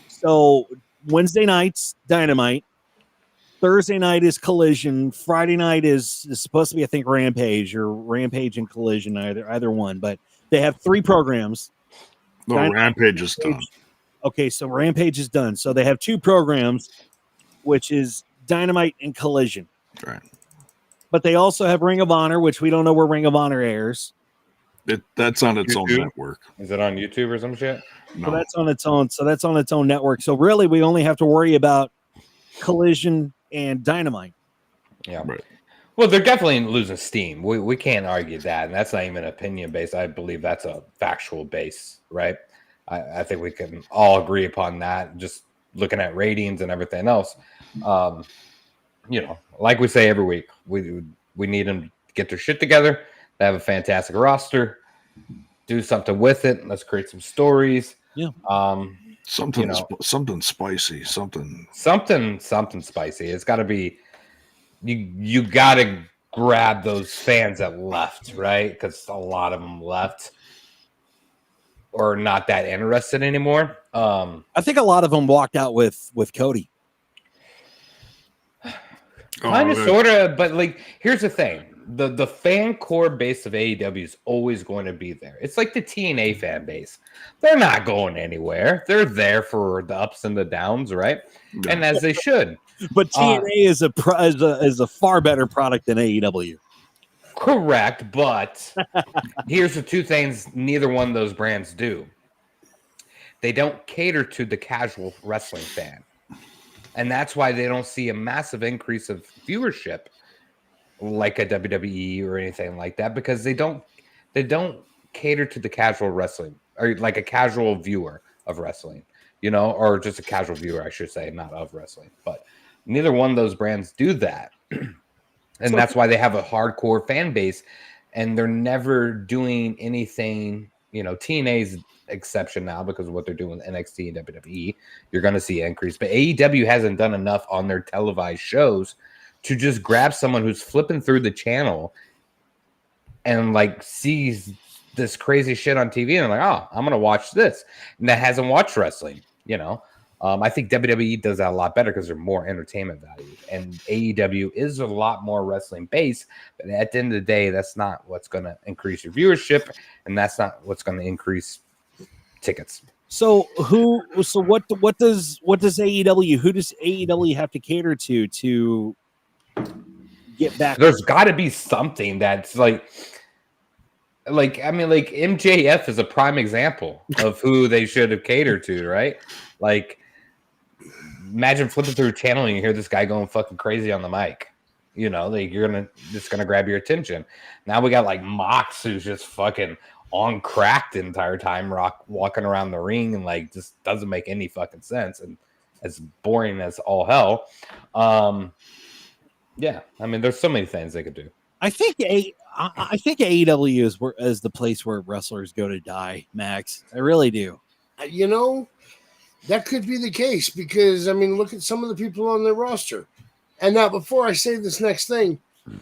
So Wednesday nights, Dynamite. Thursday night is Collision. Friday night is supposed to be, I think, Rampage and Collision, either one. But they have 3 programs. No, Rampage is done. Okay, so Rampage is done. So they have 2 programs, which is Dynamite and Collision. Right. But they also have Ring of Honor, which we don't know where Ring of Honor airs. That's on its own YouTube? network. Is it on YouTube or some shit? No. So that's on its own. So that's on its own network. So really, we only have to worry about Collision and Dynamite. Yeah. Right. Well, they're definitely losing steam. We can't argue that, and that's not even opinion based. I believe that's a factual base, right? I think we can all agree upon that. Just looking at ratings and everything else, like we say every week, we need them to get their shit together. They have a fantastic roster. Do something with it. Let's create some stories. Yeah. Something spicy. Something spicy. It's got to be. You got to grab those fans that left, right? Because a lot of them left or not that interested anymore. I think a lot of them walked out with Cody. Kind of, sort of, but like, here's the thing: the fan core base of AEW is always going to be there. It's like the TNA fan base; they're not going anywhere. They're there for the ups and the downs, right? Yeah. And as they should. But TNA is a far better product than AEW. Correct, but here's the two things neither one of those brands do. They don't cater to the casual wrestling fan. And that's why they don't see a massive increase of viewership like a WWE or anything like that, because they don't cater to the casual wrestling, or like a casual viewer of wrestling, or just a casual viewer, I should say, not of wrestling. But neither one of those brands do that. And that's why they have a hardcore fan base, and they're never doing anything. TNA's exception now because of what they're doing with NXT and WWE. You're going to see an increase, but AEW hasn't done enough on their televised shows to just grab someone who's flipping through the channel and like sees this crazy shit on TV and like, oh, I'm going to watch this, and that hasn't watched wrestling. I think WWE does that a lot better because they're more entertainment value, and AEW is a lot more wrestling based. But at the end of the day, that's not what's going to increase your viewership, and that's not what's going to increase tickets. So what does AEW? Who does AEW have to cater to get back? There's got to be something that's like MJF is a prime example of who they should have catered to, right? Like, imagine flipping through a channel and you hear this guy going fucking crazy on the mic. It's gonna grab your attention. Now we got like Mox, who's just fucking on crack the entire time, walking around the ring, and like just doesn't make any fucking sense, and as boring as all hell. There's so many things they could do. I think AEW is the place where wrestlers go to die, Max. I really do. That could be the case because, look at some of the people on their roster. And now, before I say this next thing,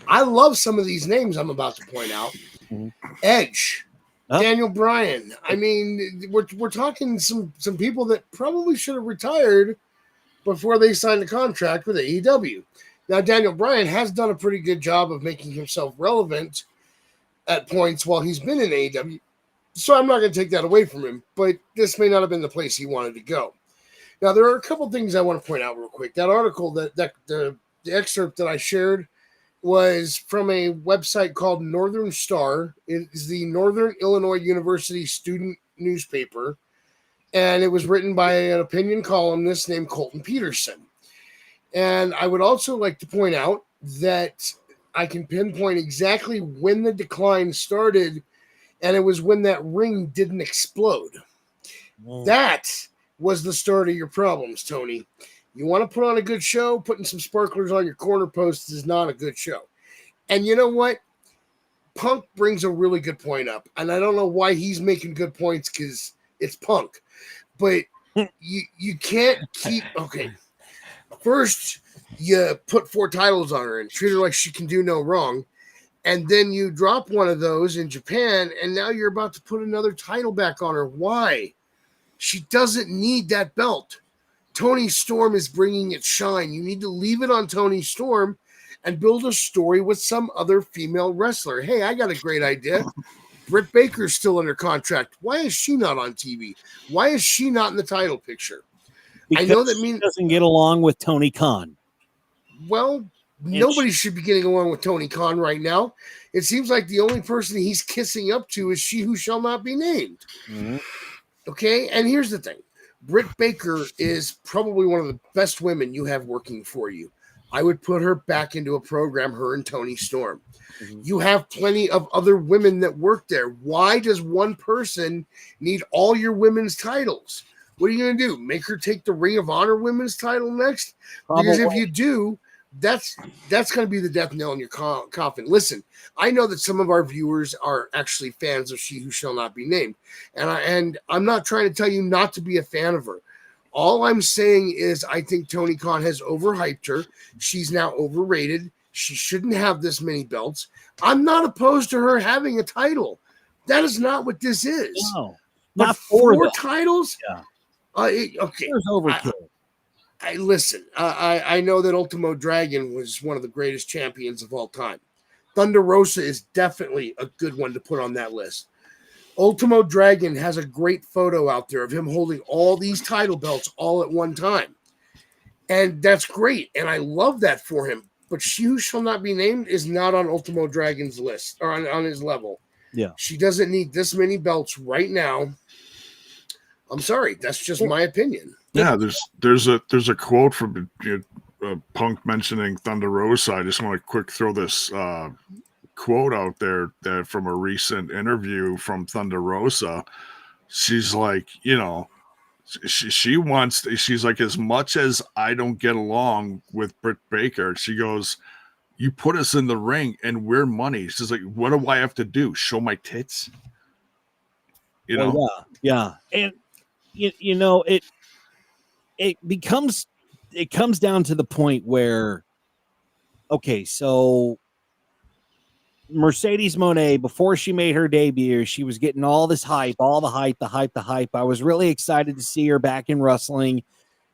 I love some of these names I'm about to point out. Mm-hmm. Edge, Daniel Bryan. We're talking some people that probably should have retired before they signed a contract with AEW. Now, Daniel Bryan has done a pretty good job of making himself relevant at points while he's been in AEW. So I'm not going to take that away from him, but this may not have been the place he wanted to go. Now, there are a couple things I want to point out real quick. That article, the excerpt that I shared was from a website called Northern Star. It is the Northern Illinois University student newspaper, and it was written by an opinion columnist named Colton Peterson. And I would also like to point out that I can pinpoint exactly when the decline started, and it was when that ring didn't explode. Whoa. That was the start of your problems, Tony. You want to put on a good show, putting some sparklers on your corner posts is not a good show. And you know what? Punk brings a really good point up. And I don't know why he's making good points because it's Punk. But you can't keep... Okay. First, you put 4 titles on her and treat her like she can do no wrong. And then you drop one of those in Japan, and now you're about to put another title back on her. Why? She doesn't need that belt. Toni Storm is bringing it shine. You need to leave it on Toni Storm and build a story with some other female wrestler. Hey, I got a great idea. Britt Baker's still under contract. Why is she not on TV? Why is she not in the title picture? Because I know that means doesn't get along with Tony Khan. Well, nobody should be getting along with Tony Khan right now. It seems like the only person he's kissing up to is she who shall not be named. Mm-hmm. Okay, and here's the thing. Britt Baker is probably one of the best women you have working for you. I would put her back into a program, her and Tony Storm. Mm-hmm. You have plenty of other women that work there. Why does one person need all your women's titles? What are you going to do? Make her take the Ring of Honor women's title next? Because if you do, that's going to be the death knell in your coffin. Listen, I know that some of our viewers are actually fans of She Who Shall Not Be Named, and I'm not trying to tell you not to be a fan of her. All I'm saying is I think Tony Khan has overhyped her. She's now overrated. She shouldn't have this many belts. I'm not opposed to her having a title. That is not what this is. No, but not four titles? Yeah. Okay. There's overkill. Listen, I know that Ultimo Dragon was one of the greatest champions of all time. Thunder Rosa is definitely a good one to put on that list. Ultimo Dragon has a great photo out there of him holding all these title belts all at one time. And that's great. And I love that for him. But She Who Shall Not Be Named is not on Ultimo Dragon's list or on his level. Yeah. She doesn't need this many belts right now. I'm sorry. That's just my opinion. Yeah, there's a quote from Punk mentioning Thunder Rosa. I just want to quick throw this quote out there that from a recent interview from Thunder Rosa. She's like, she's like, as much as I don't get along with Britt Baker, she goes, you put us in the ring and we're money. She's like, what do I have to do? Show my tits? Yeah. And it comes down to the point where, okay, so Mercedes Moné, before she made her debut, she was getting all this hype, all the hype. I was really excited to see her back in wrestling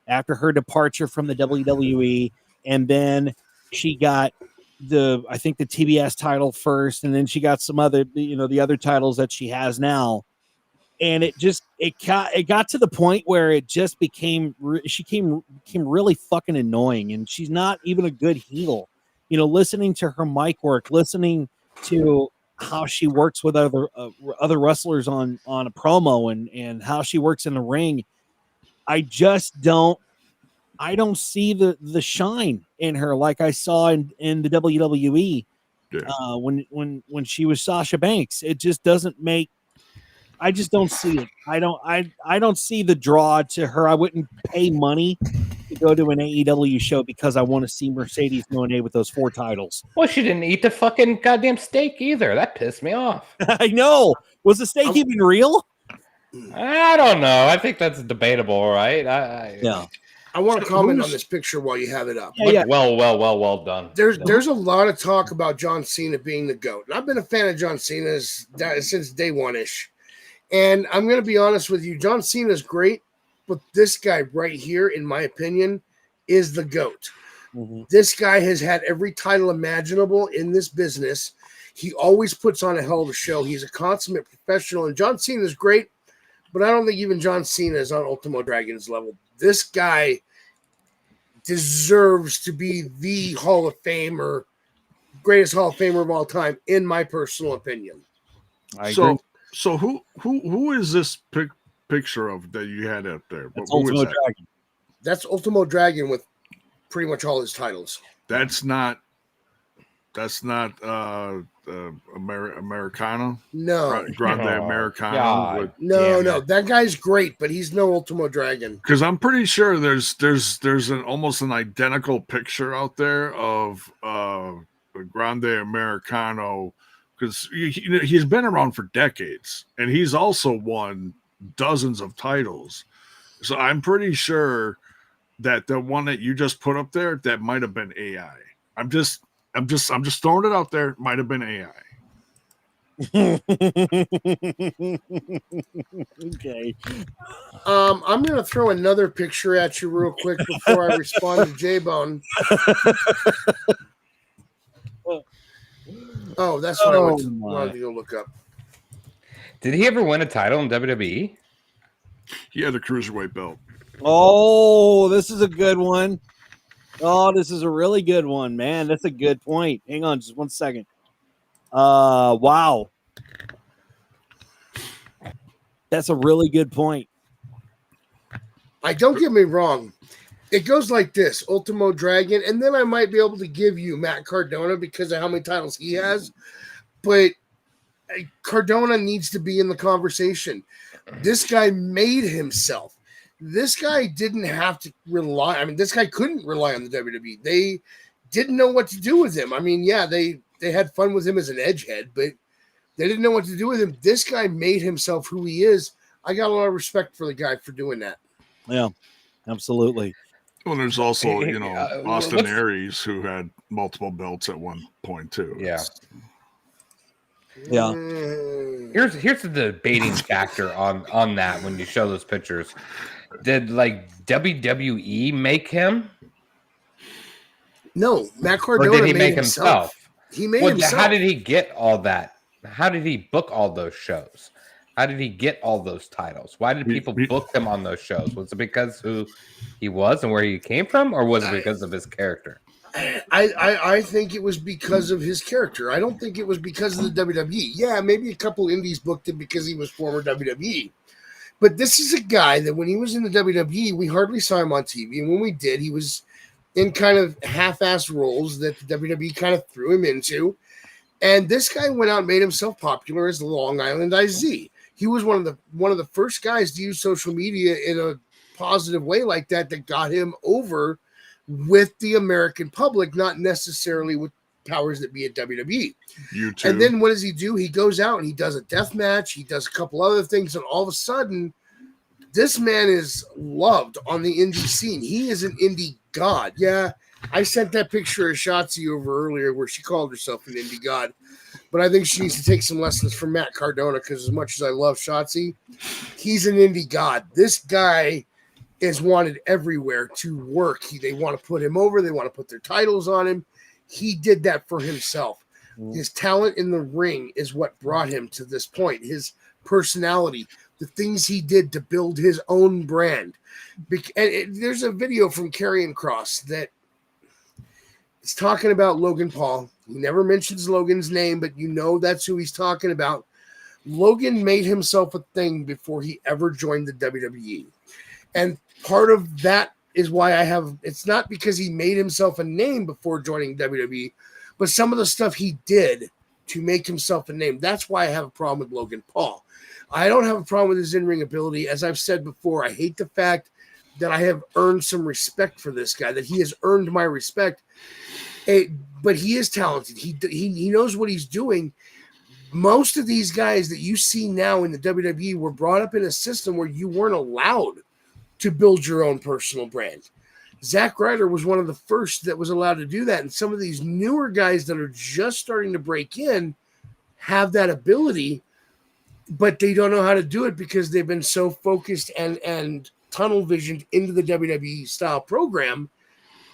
after her departure from the WWE. And then she got I think the TBS title first, and then she got some other, the other titles that she has now. And it got to the point where it just became really fucking annoying, and she's not even a good heel. Listening to her mic work, listening to how she works with other wrestlers on a promo and how she works in the ring, I don't see the shine in her like I saw in the WWE when she was Sasha Banks. It just doesn't make. I just don't see it. I don't see the draw to her. I wouldn't pay money to go to an AEW show because I want to see Mercedes Moné with those 4 titles. Well, she didn't eat the fucking goddamn steak either. That pissed me off. I know. Was the steak even real? I don't know. I think that's debatable, right? Yeah. I want to comment on this picture while you have it up. Yeah. Well done. There's a lot of talk about John Cena being the GOAT. And I've been a fan of John Cena since day one-ish. And I'm going to be honest with you, John Cena's great, but this guy right here, in my opinion, is the GOAT. Mm-hmm. This guy has had every title imaginable in this business. He always puts on a hell of a show. He's a consummate professional, and John Cena's great, but I don't think even John Cena is on Ultimo Dragon's level. This guy deserves to be the Hall of Famer, greatest Hall of Famer of all time, in my personal opinion. I agree. So who is this picture of that you had up there? That's Ultimo Dragon. That's Ultimo Dragon with pretty much all his titles. That's not Americano. No, Grande Americano. No, that guy's great, but he's no Ultimo Dragon. Because I'm pretty sure there's an almost an identical picture out there of Grande Americano. Because he's been around for decades, and he's also won dozens of titles. So I'm pretty sure that the one that you just put up there, that might have been AI. I'm just throwing it out there. Might have been AI. Okay. I'm gonna throw another picture at you real quick before I respond to Jaybone. Oh, that's what I wanted to go look up. Did he ever win a title in WWE? He had a cruiserweight belt. Oh, this is a good one. Oh, this is a really good one, man. That's a good point. Hang on just 1 second. Wow. That's a really good point. Don't get me wrong. It goes like this, Ultimo Dragon, and then I might be able to give you Matt Cardona because of how many titles he has. But Cardona needs to be in the conversation. This guy made himself. This guy didn't have to rely. I mean, this guy couldn't rely on the WWE. They didn't know what to do with him. I mean, yeah, they had fun with him as an edgehead, but they didn't know what to do with him. This guy made himself who he is. I got a lot of respect for the guy for doing that. Yeah, absolutely. Well, there's also, Austin Aries, who had multiple belts at one point, too. Yeah. Yeah. Here's the debating factor on that when you show those pictures. Did WWE make him? No, Matt Cardona Or did he make himself? He made himself. How did he get all that? How did he book all those shows? How did he get all those titles? Why did people book him on those shows? Was it because who he was and where he came from, or was it because of his character? I think it was because of his character. I don't think it was because of the WWE. Yeah, maybe a couple indies booked him because he was former WWE. But this is a guy that when he was in the WWE, we hardly saw him on TV. And when we did, he was in kind of half-assed roles that the WWE kind of threw him into. And this guy went out and made himself popular as the Long Island IZ. He was one of the first guys to use social media in a positive way like that got him over with the American public, not necessarily with powers that be at WWE. YouTube. And then what does he do? He goes out and he does a death match. He does a couple other things, and all of a sudden, this man is loved on the indie scene. He is an indie god. Yeah, I sent that picture of Shotzi over earlier where she called herself an indie god. But I think she needs to take some lessons from Matt Cardona because as much as I love Shotzi, he's an indie god. This guy is wanted everywhere to work. They want to put him over. They want to put their titles on him. He did that for himself. His talent in the ring is what brought him to this point. His personality, the things he did to build his own brand. There's a video from Karrion Kross that is talking about Logan Paul. He never mentions Logan's name, but that's who he's talking about. Logan made himself a thing before he ever joined the WWE. And part of that is why it's not because he made himself a name before joining WWE, but some of the stuff he did to make himself a name. That's why I have a problem with Logan Paul. I don't have a problem with his in-ring ability. As I've said before, I hate the fact that I have earned some respect for this guy, that he has earned my respect. But he is talented. He knows what he's doing. Most of these guys that you see now in the WWE were brought up in a system where you weren't allowed to build your own personal brand. Zack Ryder was one of the first that was allowed to do that. And some of these newer guys that are just starting to break in have that ability, but they don't know how to do it because they've been so focused and tunnel visioned into the WWE style program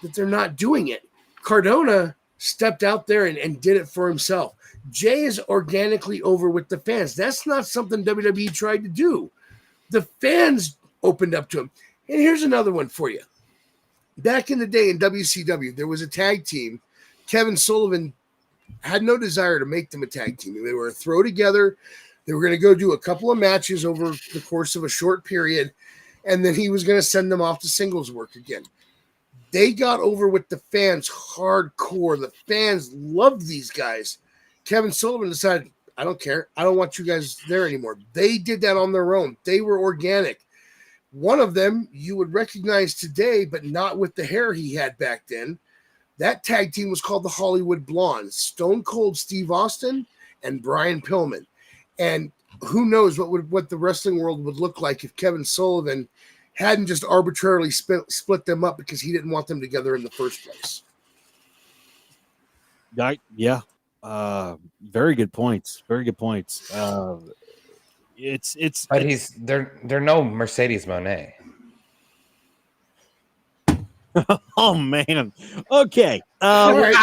that they're not doing it. Cardona stepped out there and did it for himself. Jay is organically over with the fans. That's not something WWE tried to do. The fans opened up to him. And here's another one for you. Back in the day in WCW, there was a tag team. Kevin Sullivan had no desire to make them a tag team. They were a throw together. They were going to go do a couple of matches over the course of a short period, and then he was going to send them off to singles work again. They got over with the fans hardcore. The fans loved these guys. Kevin Sullivan decided, I don't care. I don't want you guys there anymore. They did that on their own. They were organic. One of them you would recognize today, but not with the hair he had back then. That tag team was called the Hollywood Blondes. Stone Cold Steve Austin and Brian Pillman. And who knows what the wrestling world would look like if Kevin Sullivan hadn't just arbitrarily split them up because he didn't want them together in the first place. Yeah. Very good points. Very good points. They're no Mercedes Moné. Oh man. Okay. All right.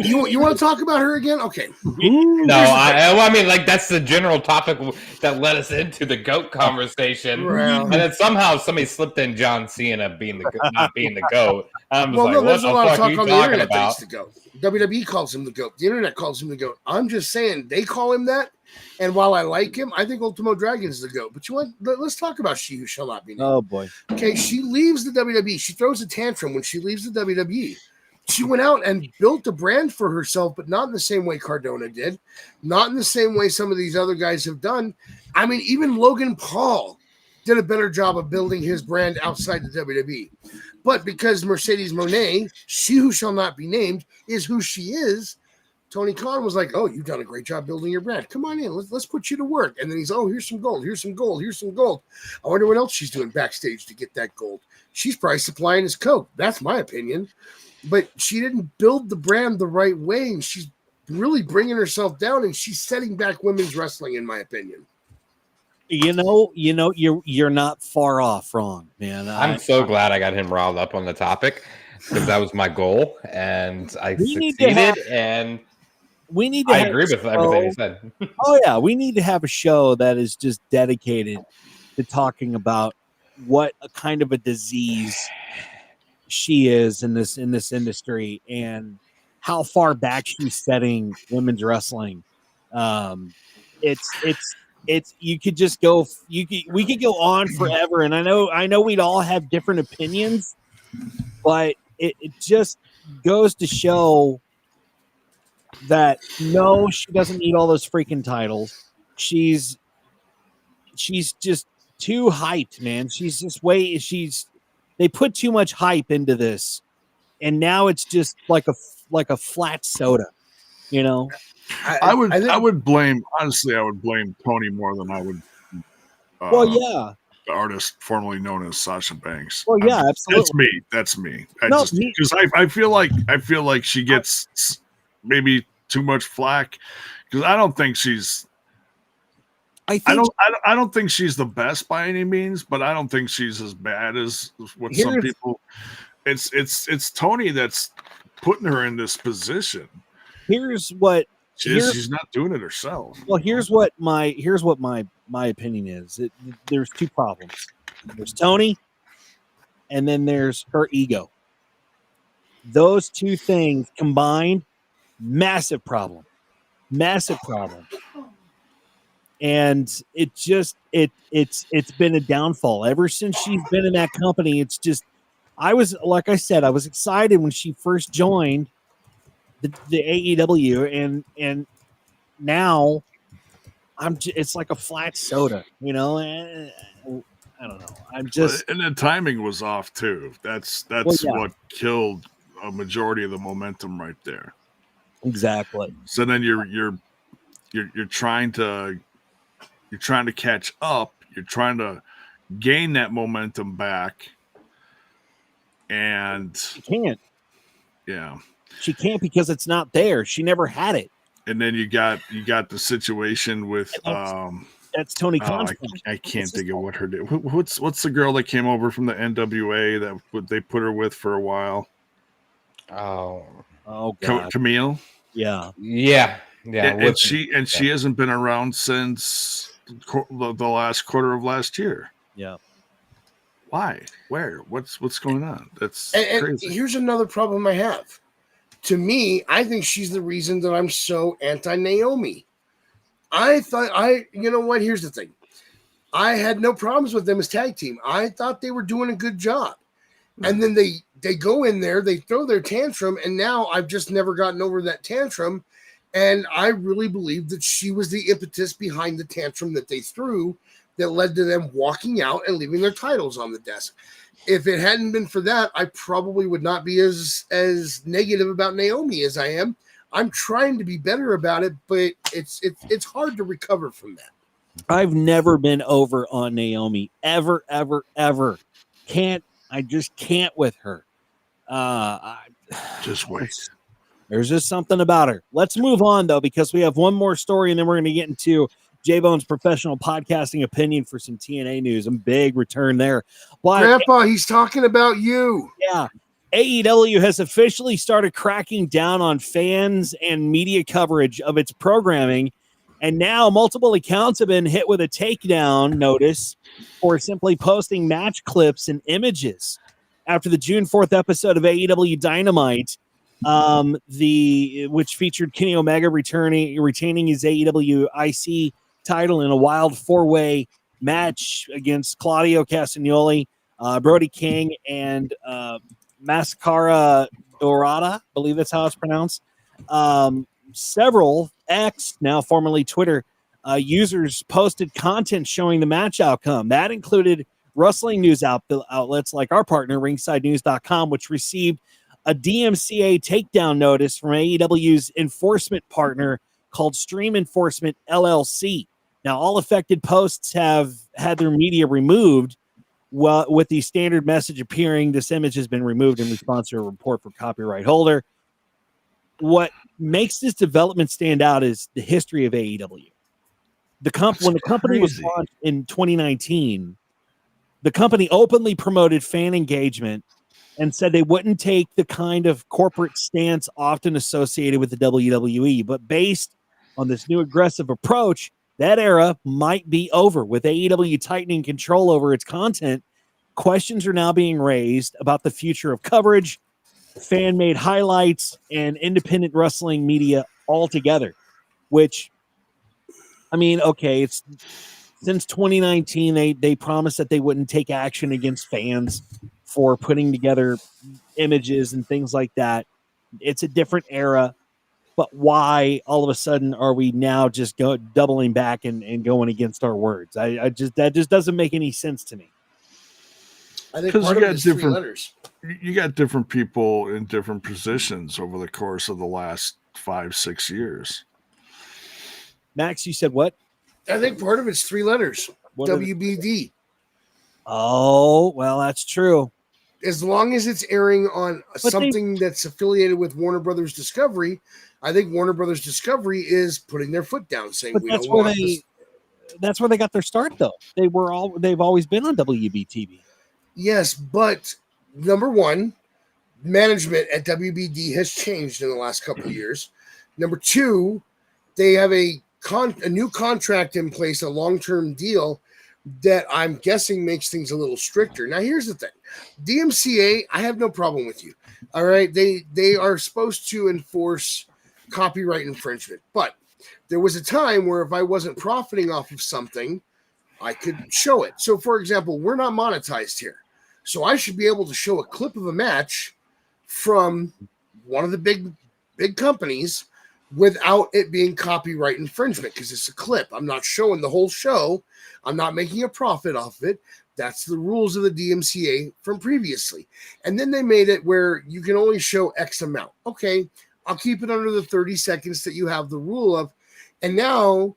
You want to talk about her again? Okay. No, I mean, like, that's the general topic that led us into the GOAT conversation. Well. And then somehow somebody slipped in John Cena being not being the GOAT. I'm just there's a lot of talk on the internet that about? he's the GOAT. WWE calls him the GOAT. The internet calls him the GOAT. I'm just saying they call him that. And while I like him, I think Ultimo Dragon is the GOAT. But let's talk about She Who Shall Not Be Named. Oh boy. Okay, she leaves the WWE. She throws a tantrum when she leaves the WWE. She went out and built a brand for herself, but not in the same way Cardona did, not in the same way some of these other guys have done. I mean, even Logan Paul did a better job of building his brand outside the WWE. But because Mercedes Moné, She Who Shall Not Be Named, is who she is, Tony Khan was like, oh, you've done a great job building your brand. Come on in. Let's put you to work. And then he's, oh, here's some gold. Here's some gold. Here's some gold. I wonder what else she's doing backstage to get that gold. She's probably supplying his coke. That's my opinion. But she didn't build the brand the right way, and she's really bringing herself down, and she's setting back women's wrestling, in my opinion. You're not far off wrong, man. I'm so glad I got him riled up on the topic because that was my goal, and I succeeded. And I agree with everything you said. Oh yeah, we need to have a show that is just dedicated to talking about what a kind of a disease she is in this industry and how far back she's setting women's wrestling. It's you could just go we could go on forever, and I know we'd all have different opinions, but it just goes to show that no, she doesn't need all those freaking titles. She's just too hyped, man. They put too much hype into this, and now it's just like a flat soda, you know. I would blame Tony more than I would. The artist formerly known as Sasha Banks. Well, yeah, absolutely. That's me. Because I feel like she gets maybe too much flack because I don't think she's. I don't think she's the best by any means, but I don't think she's as bad as what some people. It's Tony that's putting her in this position. She's not doing it herself. Well, here's what my opinion is. There's two problems. There's Tony, and then there's her ego. Those two things combined, massive problem. And it's been a downfall ever since she's been in that company. It's just, I was excited when she first joined the AEW, and now it's like a flat soda, you know. I don't know. And the timing was off too. That's what killed a majority of the momentum right there. Exactly. So then you're trying to catch up. You're trying to gain that momentum back, and she can't. Yeah, she can't because it's not there. She never had it. And then you got the situation with that's Tony Khan. I can't think of what her did. What's the girl that came over from the NWA that they put her with for a while? Oh God. Camille. Yeah. And she hasn't been around since the last quarter of last year. Yeah. Why? Where? What's going on? That's and crazy. Here's another problem I have. To me, I think she's the reason that I'm so anti-Naomi. You know what? Here's the thing. I had no problems with them as tag team. I thought they were doing a good job. And then they go in there, they throw their tantrum, and now I've just never gotten over that tantrum. And I really believe that she was the impetus behind the tantrum that they threw that led to them walking out and leaving their titles on the desk. If it hadn't been for that, I probably would not be as negative about Naomi as I am. I'm trying to be better about it, but it's hard to recover from that. I've never been over on Naomi ever. I just can't with her. Just wait. There's just something about her. Let's move on though, because we have one more story, and then we're going to get into Jaybone's professional podcasting opinion for some TNA news. A big return there. But Grandpa, he's talking about you. yeah, AEW has officially started cracking down on fans and media coverage of its programming, and now multiple accounts have been hit with a takedown notice for simply posting match clips and images. After the June 4th episode of AEW Dynamite, which featured Kenny Omega retaining his AEW IC title in a wild 4-way match against Claudio Castagnoli, Brody King, and Mascara Dorada, I believe that's how it's pronounced. Several X, now formerly Twitter, users posted content showing the match outcome. That included wrestling news outlets like our partner, RingsideNews.com, which received a DMCA takedown notice from AEW's enforcement partner called Stream Enforcement LLC. Now, all affected posts have had their media removed. Well, with the standard message appearing, this image has been removed in response to a report for copyright holder. What makes this development stand out is the history of AEW. When the company was launched in 2019, the company openly promoted fan engagement and said they wouldn't take the kind of corporate stance often associated with the WWE. But based on this new aggressive approach, that era might be over. With AEW tightening control over its content, questions are now being raised about the future of coverage, fan-made highlights, and independent wrestling media altogether. Which, I mean, okay, it's since 2019, they promised that they wouldn't take action against fans for putting together images and things like that. It's a different era. But why all of a sudden are we now just doubling back and going against our words? That just doesn't make any sense to me. I think part of it is 3 letters. You got different people in different positions over the course of the last 5-6 years. Max, you said what? I think part of it's 3 letters. What WBD. Oh, well, that's true. As long as it's airing on something that's affiliated with Warner Brothers Discovery, I think Warner Brothers Discovery is putting their foot down, saying we don't want this. That's where they got their start, though. They've always been on WBTV. Yes, but number one, management at WBD has changed in the last couple of years. Number two, they have a new contract in place, a long-term deal that I'm guessing makes things a little stricter. Now, here's the thing. DMCA, I have no problem with you. All right. They are supposed to enforce copyright infringement, but there was a time where if I wasn't profiting off of something, I could show it. So, for example, we're not monetized here. So I should be able to show a clip of a match from one of the big companies without it being copyright infringement because it's a clip. I'm not showing the whole show. I'm not making a profit off of it. That's the rules of the DMCA from previously. And then they made it where you can only show X amount. Okay, I'll keep it under the 30 seconds that you have the rule of. And now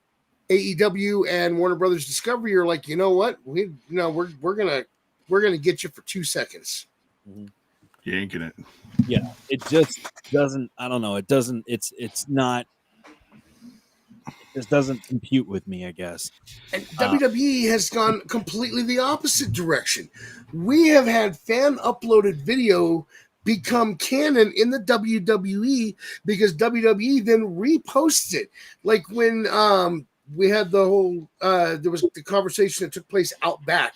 AEW and Warner Brothers Discovery are like, you know what? We're gonna get you for 2 seconds. Mm-hmm. Yanking it. Yeah, it just doesn't. I don't know. It doesn't. It's not. This doesn't compute with me, I guess. And WWE has gone completely the opposite direction. We have had fan uploaded video become canon in the WWE because WWE then reposts it. Like when we had the whole there was the conversation that took place out back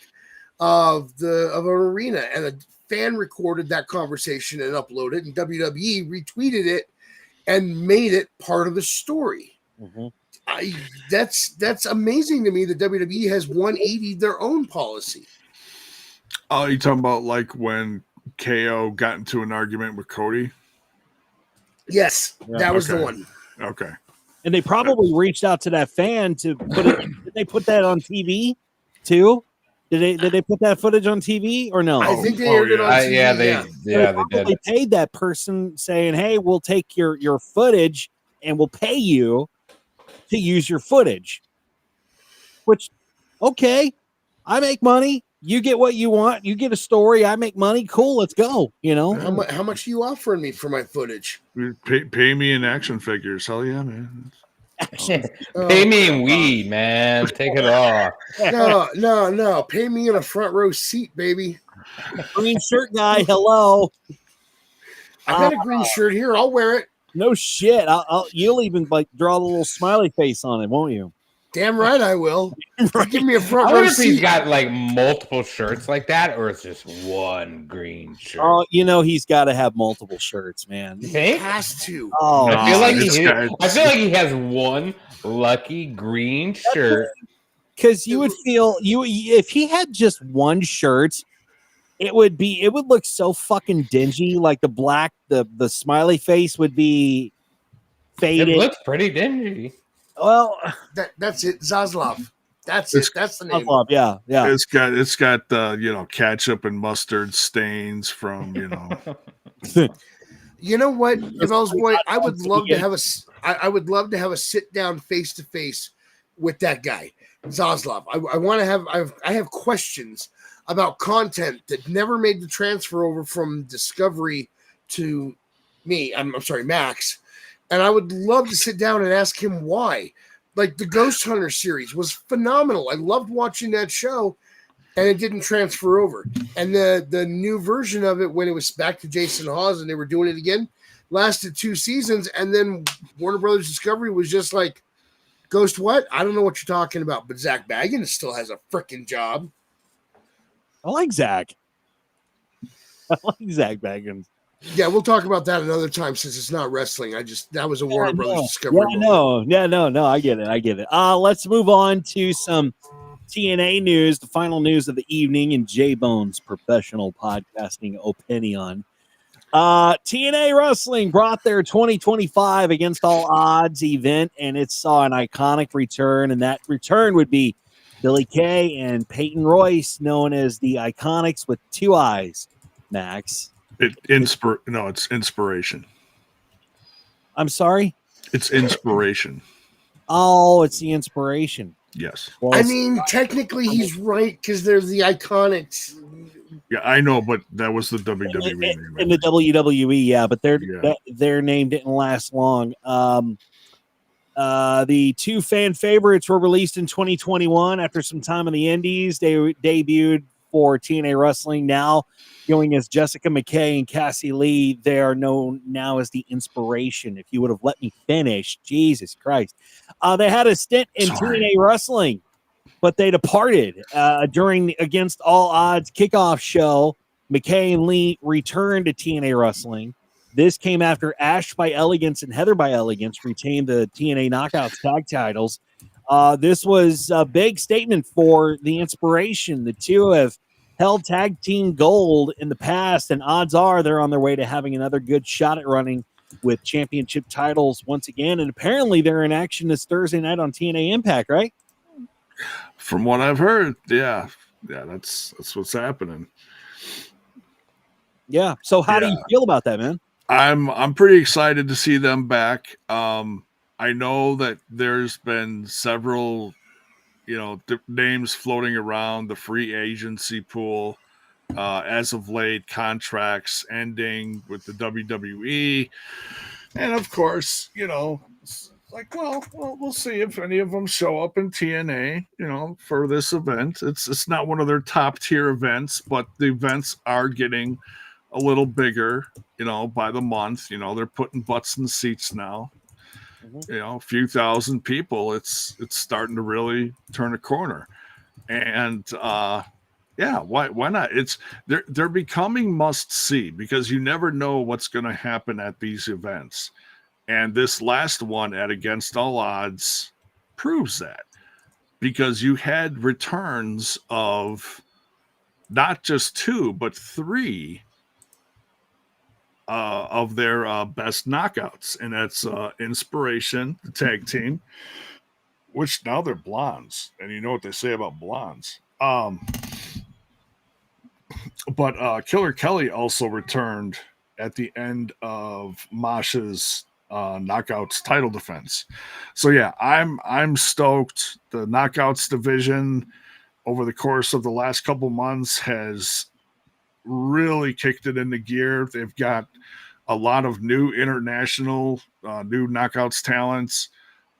of an arena, and a fan recorded that conversation and uploaded it, and WWE retweeted it and made it part of the story. Mm-hmm. That's amazing to me that WWE has 180'd their own policy. Oh, you talking about like when KO got into an argument with Cody? Yes, that was the one. Okay. And they probably reached out to that fan to put it. Did they put that on TV too? Did they put that footage on TV or no? I think they aired it on TV. They probably paid that person saying, "Hey, we'll take your footage and we'll pay you to use your footage." Which, okay, I make money. You get what you want. You get a story. I make money. Cool. Let's go. You know, how much are you offering me for my footage? Pay me in action figures. Hell yeah, man. Pay me in weed, man. Take it off. No. Pay me in a front row seat, baby. Green shirt guy, hello. I got a green shirt here. I'll wear it. No shit. You'll even like draw the little smiley face on it, won't you? Damn right I will. Right. Give me a I front wonder row if he's seat. got like multiple shirts like that, or it's just one green shirt. Oh, he's got to have multiple shirts, man. You He think? has to. Oh, I feel like it's he has one lucky green shirt. because you would feel if he had just one shirt, it would look so fucking dingy. Like the black, the smiley face would be faded. It looks pretty dingy. Well, That's it. Zaslav. That's it. That's the name. Yeah. It's got ketchup and mustard stains from You know what, Devel's boy? I would love to have a sit down face to face with that guy, Zaslav. I have questions about content that never made the transfer over from Discovery to me. I'm sorry, Max. And I would love to sit down and ask him why. Like the Ghost Hunter series was phenomenal. I loved watching that show, and it didn't transfer over. And the new version of it, when it was back to Jason Hawes and they were doing it again, lasted 2 seasons. And then Warner Brothers Discovery was just like, Ghost what? I don't know what you're talking about. But Zach Baggins still has a freaking job. I like Zach. I like Zach Baggins. Yeah, we'll talk about that another time since it's not wrestling. That was a Warner Brothers Discovery. No, I get it. Let's move on to some TNA news, the final news of the evening in Jaybone's professional podcasting opinion. TNA Wrestling brought their 2025 Against All Odds event, and it saw an iconic return, and that return would be Billy Kay and Peyton Royce, known as the Iconics with 2 eyes. Max. It's inspiration. I'm sorry? It's inspiration. Oh, it's the inspiration. Yes. Well, I mean, technically he's right because they're the Iconics. Yeah, I know, but that was the WWE name. In the WWE, yeah, but their name didn't last long. The 2 fan favorites were released in 2021 after some time in the Indies. They debuted for TNA Wrestling, now going as Jessica McKay and Cassie Lee. They are known now as the Inspiration. If you would have let me finish, Jesus Christ. They had a stint in TNA Wrestling, but they departed during the Against All Odds kickoff show. McKay and Lee returned to TNA Wrestling. This came after Ash by Elegance and Heather by Elegance retained the TNA Knockouts tag titles. This was a big statement for the Inspiration. The two have held tag team gold in the past, and odds are they're on their way to having another good shot at running with championship titles once again. And apparently they're in action this Thursday night on TNA Impact, right? From what I've heard, yeah, that's what's happening. Yeah. So how do you feel about that, man? I'm pretty excited to see them back. I know that there's been several, names floating around the free agency pool as of late, contracts ending with the WWE, and of course, it's like, well, we'll see if any of them show up in TNA, for this event. It's not one of their top tier events, but the events are getting a little bigger, by the month. They're putting butts in seats now. A few thousand people. It's starting to really turn a corner, and why not? They're becoming must see because you never know what's going to happen at these events, and this last one at Against All Odds proves that, because you had returns of not just 2 but 3 of their best knockouts, and that's Inspiration, the tag team, which now they're blondes, and you know what they say about blondes. But Killer Kelly also returned at the end of Masha's knockouts title defense. So yeah, I'm stoked. The knockouts division over the course of the last couple months has really kicked it into gear. They've got a lot of new international, new knockouts talents.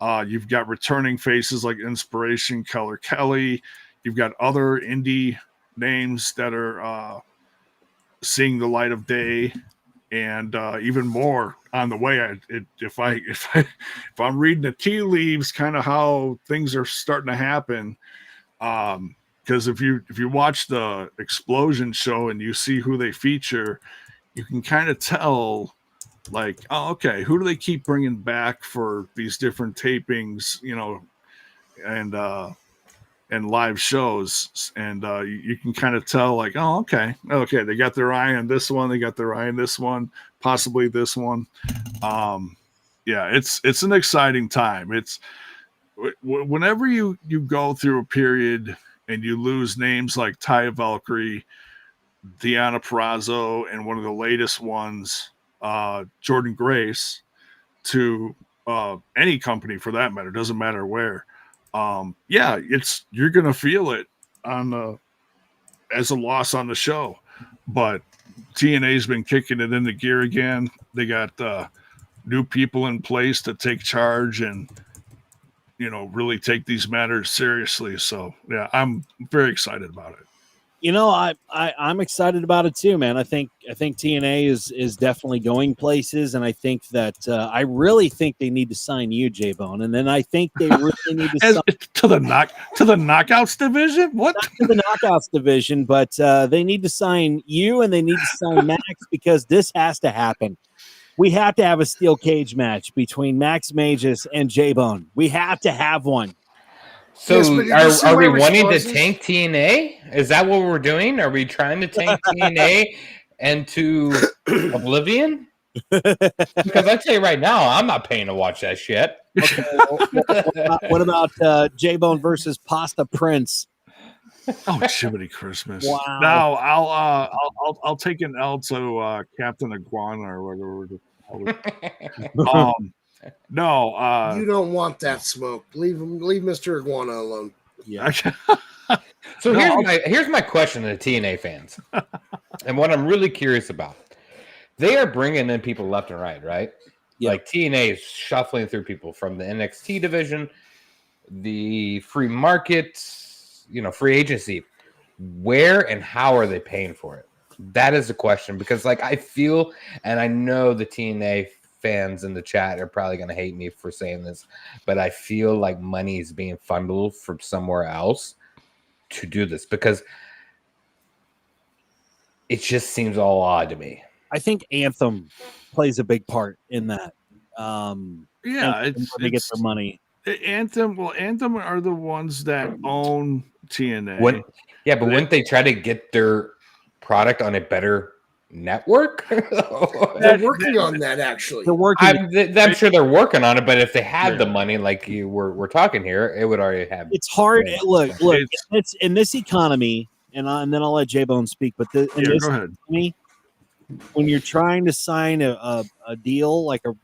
You've got returning faces like Inspiration, Keller Kelly. You've got other indie names that are seeing the light of day, and even more on the way. If I'm reading the tea leaves, kind of how things are starting to happen. Because if you watch the Explosion show and you see who they feature, you can kind of tell, like, oh, okay, who do they keep bringing back for these different tapings, and live shows, and you can kind of tell, like, oh, okay, they got their eye on this one, they got their eye on this one, possibly this one. Yeah, it's an exciting time. It's whenever you go through a period and you lose names like Taya Valkyrie, Deanna Purrazzo, and one of the latest ones, Jordan Grace, to any company for that matter, doesn't matter where. You're gonna feel it on as a loss on the show, but TNA's been kicking it into gear again. They got new people in place to take charge and really take these matters seriously. So yeah, I'm very excited about it. I'm excited about it too, man. I think TNA is definitely going places, and I think that I really think they need to sign you, Jaybone, and then I think they really need to sign to the knockouts division. What? Not to the knockouts division, but they need to sign you, and they need to sign Max, because this has to happen. We have to have a steel cage match between Max Magius and Jaybone. We have to have one. So are we wanting to tank TNA? Is that what we're doing? Are we trying to tank TNA into oblivion? Because I tell you right now, I'm not paying to watch that shit. Okay, what about Jaybone versus Pasta Prince? Oh, Jiminy Christmas! Wow. Now I'll take an L to Captain Iguana or whatever. No, you don't want that smoke. Leave Mr. Iguana alone. Yeah. So here's my question to the TNA fans, and what I'm really curious about. They are bringing in people left and right? Yeah. Like TNA is shuffling through people from the NXT division, the free market, free agency. Where and how are they paying for it? That is the question, because I feel, and I know the TNA fans in the chat are probably going to hate me for saying this, but I feel like money is being funneled from somewhere else to do this, because it just seems all odd to me. I think Anthem plays a big part in that. They get their money. Anthem are the ones that own TNA. Wouldn't they try to get their product on a better network? They're working on that, actually. I'm sure they're working on it, but if they had the money, like we're talking here, it would already have. It's hard. Look, it's in this economy, and then I'll let Jaybone speak. But go ahead. Economy, when you're trying to sign a deal like a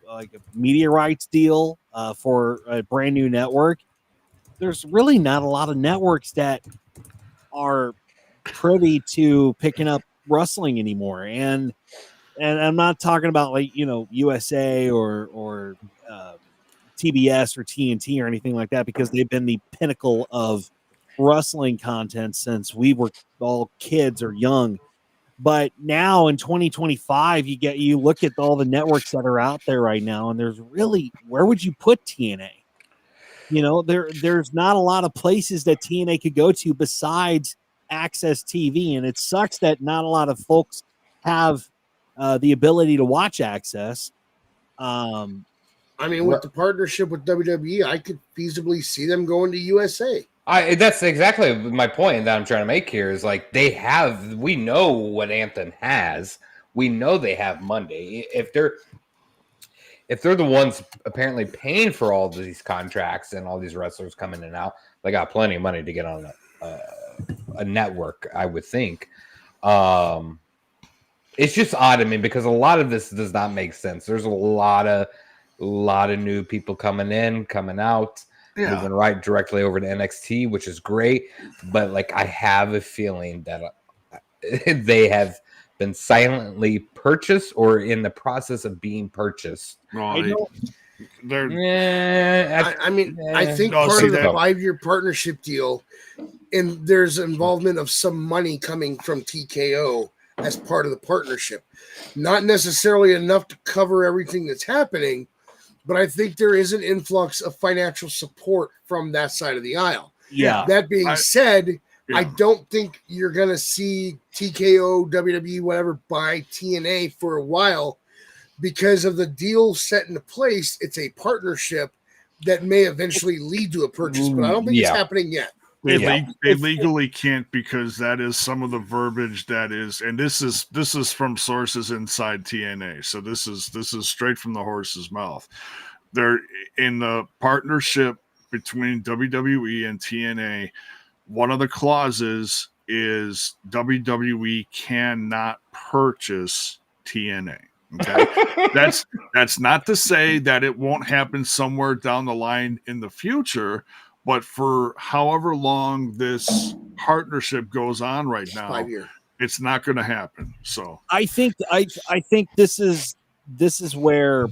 media rights deal for a brand new network, there's really not a lot of networks that are privy to picking up wrestling anymore, and I'm not talking about USA or TBS or TNT or anything like that, because they've been the pinnacle of wrestling content since we were all kids or young. But now in 2025, you look at all the networks that are out there right now, and there's really, where would you put TNA? There's not a lot of places that TNA could go to besides Access TV, and it sucks that not a lot of folks have the ability to watch Access. With the partnership with WWE, I could feasibly see them going to USA. That's exactly my point that I'm trying to make here, is we know what Anthem has. We know they have Monday. If they're the ones apparently paying for all of these contracts and all these wrestlers coming in and out, they got plenty of money to get on a network, I would think. It's just odd to me, because a lot of this does not make sense. There's a lot of new people coming in, coming out, moving right directly over to NXT, which is great. But I have a feeling that they have been silently purchased or in the process of being purchased. Right. I think part of the 5-year partnership deal, and there's involvement of some money coming from TKO as part of the partnership. Not necessarily enough to cover everything that's happening, but I think there is an influx of financial support from that side of the aisle. Yeah. That being said, I don't think you're going to see TKO, WWE, whatever, buy TNA for a while because of the deal set into place. It's a partnership that may eventually lead to a purchase, but I don't think it's happening yet. They legally can't, because that is some of the verbiage that is, and this is from sources inside TNA. So this is straight from the horse's mouth. They're in the partnership between WWE and TNA. One of the clauses is WWE cannot purchase TNA. Okay, that's not to say that it won't happen somewhere down the line in the future, but for however long this partnership goes on right now, 5 years, it's not going to happen. So I think this is where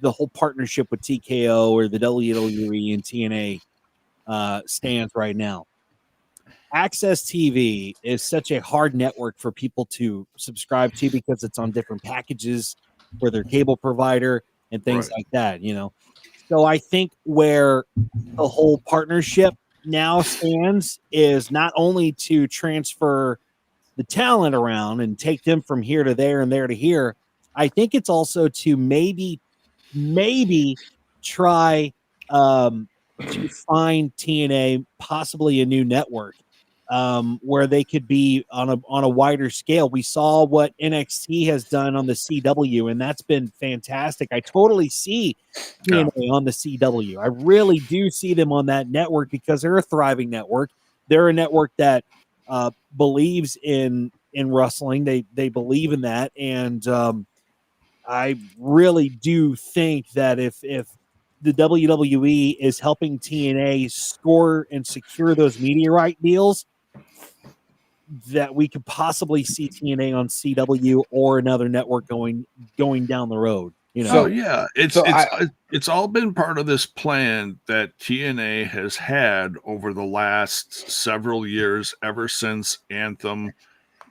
the whole partnership with TKO or the WWE and TNA stands right now. Access TV is such a hard network for people to subscribe to because it's on different packages for their cable provider and things like that, So I think where the whole partnership now stands is not only to transfer the talent around and take them from here to there and there to here. I think it's also to maybe try to find TNA possibly a new network where they could be on a wider scale. We saw what NXT has done on the CW, and that's been fantastic. I totally see TNA on the CW. I really do see them on that network because they're a thriving network. They're a network that believes in wrestling. They believe in that, and I really do think that if the WWE is helping TNA score and secure those media right deals, that we could possibly see TNA on CW or another network going down the road. So it's all been part of this plan that TNA has had over the last several years, ever since Anthem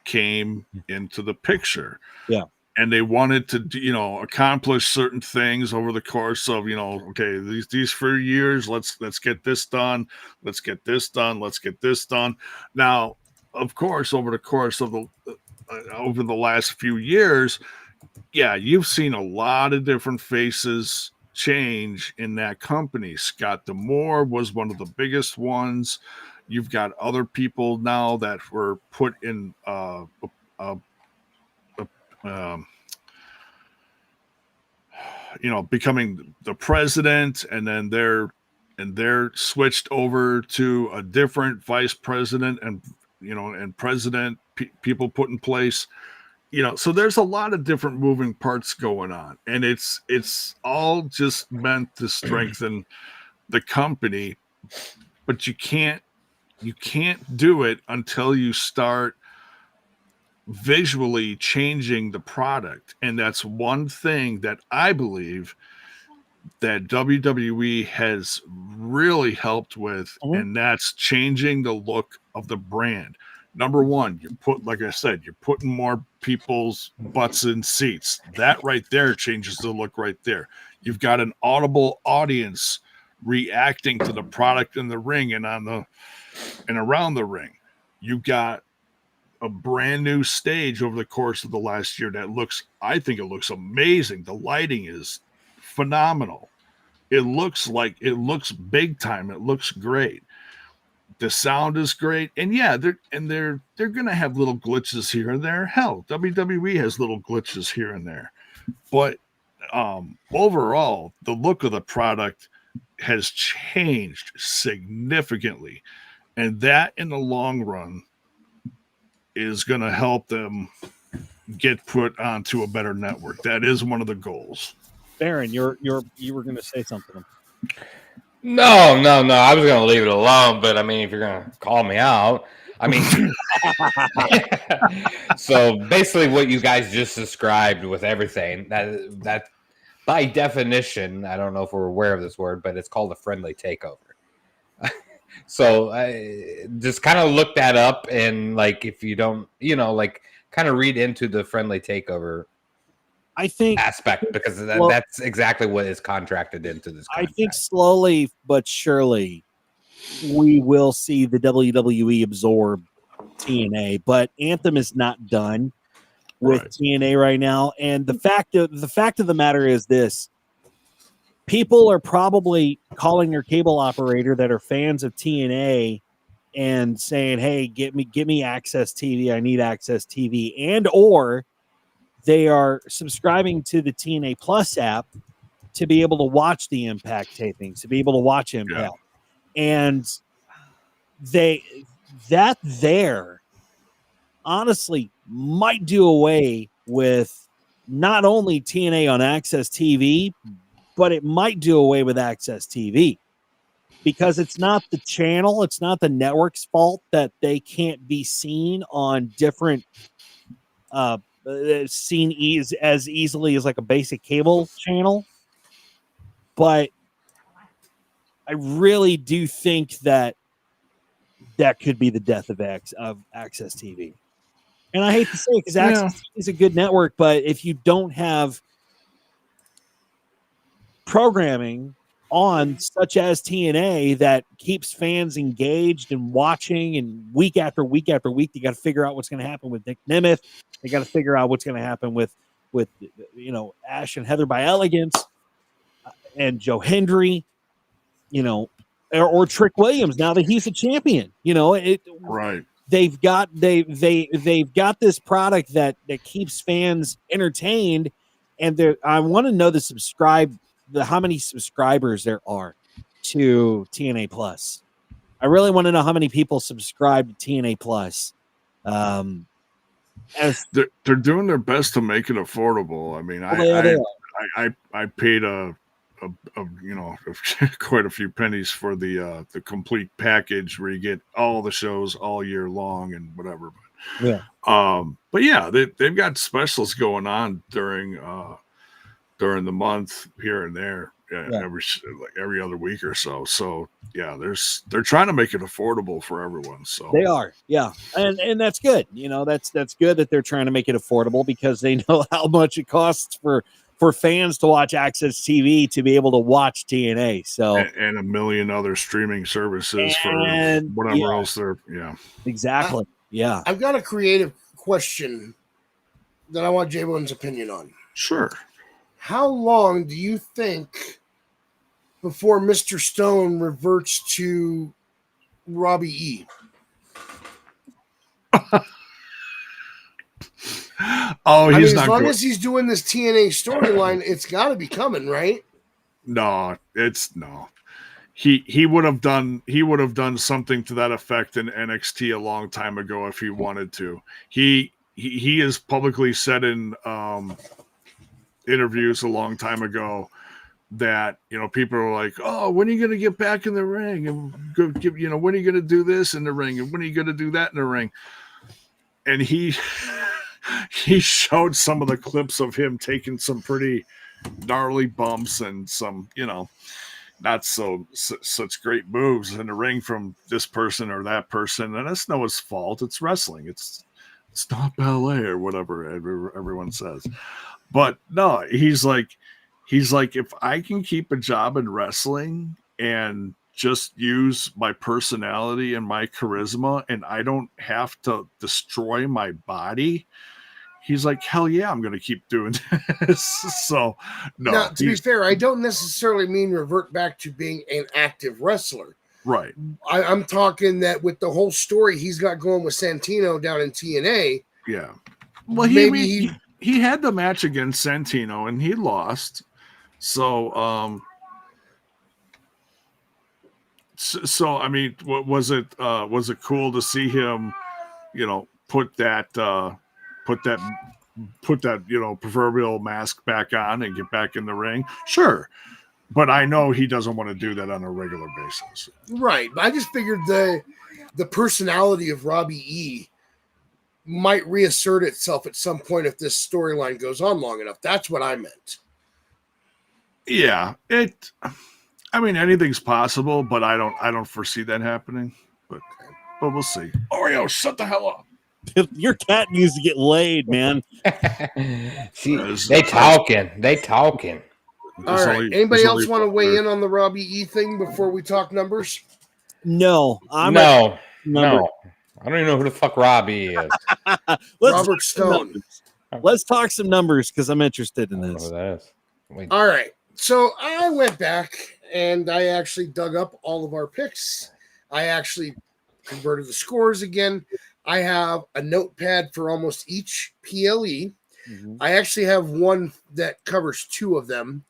came into the picture. Yeah. And they wanted to, accomplish certain things over the course of, okay, these 4 years, let's get this done. Let's get this done. Let's get this done. Now, of course, over the course of over the last few years, you've seen a lot of different faces change in that company. Scott D'Amore was one of the biggest ones. You've got other people now that were put in becoming the president, and then they're switched over to a different vice president and president people put in place. So there's a lot of different moving parts going on, and it's all just meant to strengthen the company, but you can't do it until you start visually changing the product. And that's one thing that I believe that WWE has really helped with, and that's changing the look of the brand. Number one, like I said, you're putting more people's butts in seats. That right there changes the look right there. You've got an audible audience reacting to the product in the ring and around the ring. You've got a brand new stage over the course of the last year that I think it looks amazing. The lighting is phenomenal. It looks big time. It looks great. The sound is great. And they're going to have little glitches here and there. Hell, WWE has little glitches here and there. But overall, the look of the product has changed significantly. And that in the long run is going to help them get put onto a better network. That is one of the goals. Baron, you were going to say something. No. I was going to leave it alone, but I mean, if you're going to call me out, I mean, so basically what you guys just described with everything, that by definition, I don't know if we're aware of this word, but it's called a friendly takeover. So I just kind of look that up, and like if you don't, like kind of read into the friendly takeover I think aspect, because that's exactly what is contracted into this contract. I think slowly but surely we will see the WWE absorb TNA, but Anthem is not done with TNA right now. And the fact of the matter is this: people are probably calling their cable operator that are fans of TNA and saying, "Hey, get me Access TV. I need Access TV," and or they are subscribing to the TNA Plus app to be able to watch the Impact tapings, to be able to watch Impact. Yeah. And that honestly might do away with not only TNA on Access TV, but it might do away with Access TV, because it's not the channel, it's not the network's fault that they can't be seen on different seen as easily as like a basic cable channel. But I really do think that could be the death of Access TV. And I hate to say it, because Access TV is a good network, but if you don't have programming on such as TNA that keeps fans engaged and watching, and week after week after week, you got to figure out what's going to happen with Nick Nemeth. They got to figure out what's going to happen with Ash and Heather by Elegance and Joe Hendry, or Trick Williams now that he's a champion. Right. They've got this product that keeps fans entertained, and I want to know how many subscribers there are to TNA Plus. I really want to know how many people subscribe to TNA Plus. As they're doing their best to make it affordable. I mean, I paid quite a few pennies for the complete package where you get all the shows all year long and whatever. But yeah, they've got specials going on during the month here and there, every other week or so. So yeah, they're trying to make it affordable for everyone. So they are, and that's good. That's good that they're trying to make it affordable, because they know how much it costs for fans to watch Access TV to be able to watch TNA. So and a million other streaming services for whatever else they're exactly. I've got a creative question that I want Jaybone's opinion on. Sure. How long do you think before Mr. Stone reverts to Robbie E? As long as he's doing this TNA storyline, it's got to be coming, right? No. He would have done something to that effect in NXT a long time ago if he wanted to. He has publicly said in interviews a long time ago that people are like, oh, when are you going to get back in the ring, and when are you going to do this in the ring, and when are you going to do that in the ring? And he showed some of the clips of him taking some pretty gnarly bumps and some not such great moves in the ring from this person or that person, and that's no his fault. It's wrestling. It's not ballet or whatever everyone says. But no, he's like, if I can keep a job in wrestling and just use my personality and my charisma, and I don't have to destroy my body, he's like, hell yeah, I'm going to keep doing this. So, no. Now, to be fair, I don't necessarily mean revert back to being an active wrestler. Right. I'm talking that with the whole story he's got going with Santino down in TNA. Yeah. Well, he had the match against Santino and he lost. So, so I mean, was it cool to see him, put that proverbial mask back on and get back in the ring? Sure. But I know he doesn't want to do that on a regular basis. Right. But I just figured the personality of Robbie E might reassert itself at some point if this storyline goes on long enough. That's what I meant. Yeah, I mean, anything's possible, but I don't foresee that happening. But we'll see. Oreo, shut the hell up. Your cat needs to get laid, man. They talking. All right. Anybody else want to weigh in on the Robbie E thing before we talk numbers? No. No. I don't even know who the fuck Robbie is. Robert Stone. Let's talk some numbers because I'm interested in this. Who that is. Wait. All right. So I went back and I actually dug up all of our picks. I actually converted the scores again. I have a notepad for almost each PLE. Mm-hmm. I actually have one that covers two of them.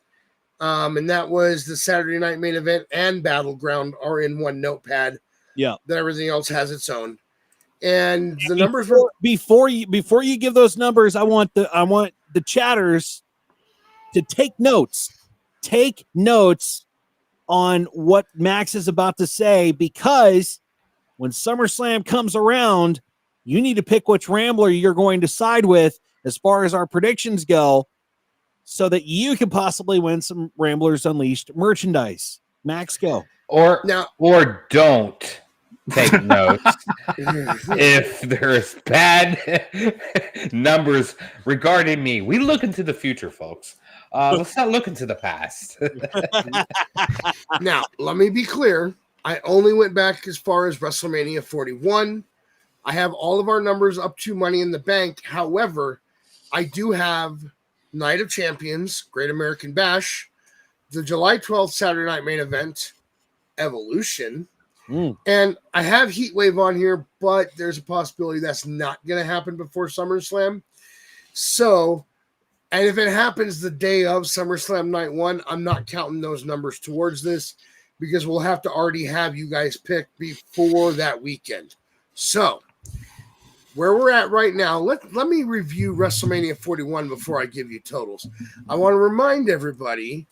And that was the Saturday night main event and Battleground are in one notepad. Yeah. That everything else has its own. And the numbers before you give those numbers, I want the chatters to take notes. Take notes on what Max is about to say, because when SummerSlam comes around, you need to pick which Rambler you're going to side with as far as our predictions go, so that you can possibly win some Ramblers Unleashed merchandise. Max, go. Or don't take notes if there's bad numbers regarding me. We look into the future, folks. Let's not look into the past. Now, let me be clear. I only went back as far as WrestleMania 41. I have all of our numbers up to Money in the Bank. However, I do have Night of Champions, Great American Bash, the July 12th Saturday night main event, Evolution, and I have Heatwave on here, but there's a possibility that's not going to happen before SummerSlam. So, and if it happens the day of SummerSlam Night 1, I'm not counting those numbers towards this because we'll have to already have you guys pick before that weekend. So, where we're at right now, let me review WrestleMania 41 before I give you totals. I want to remind everybody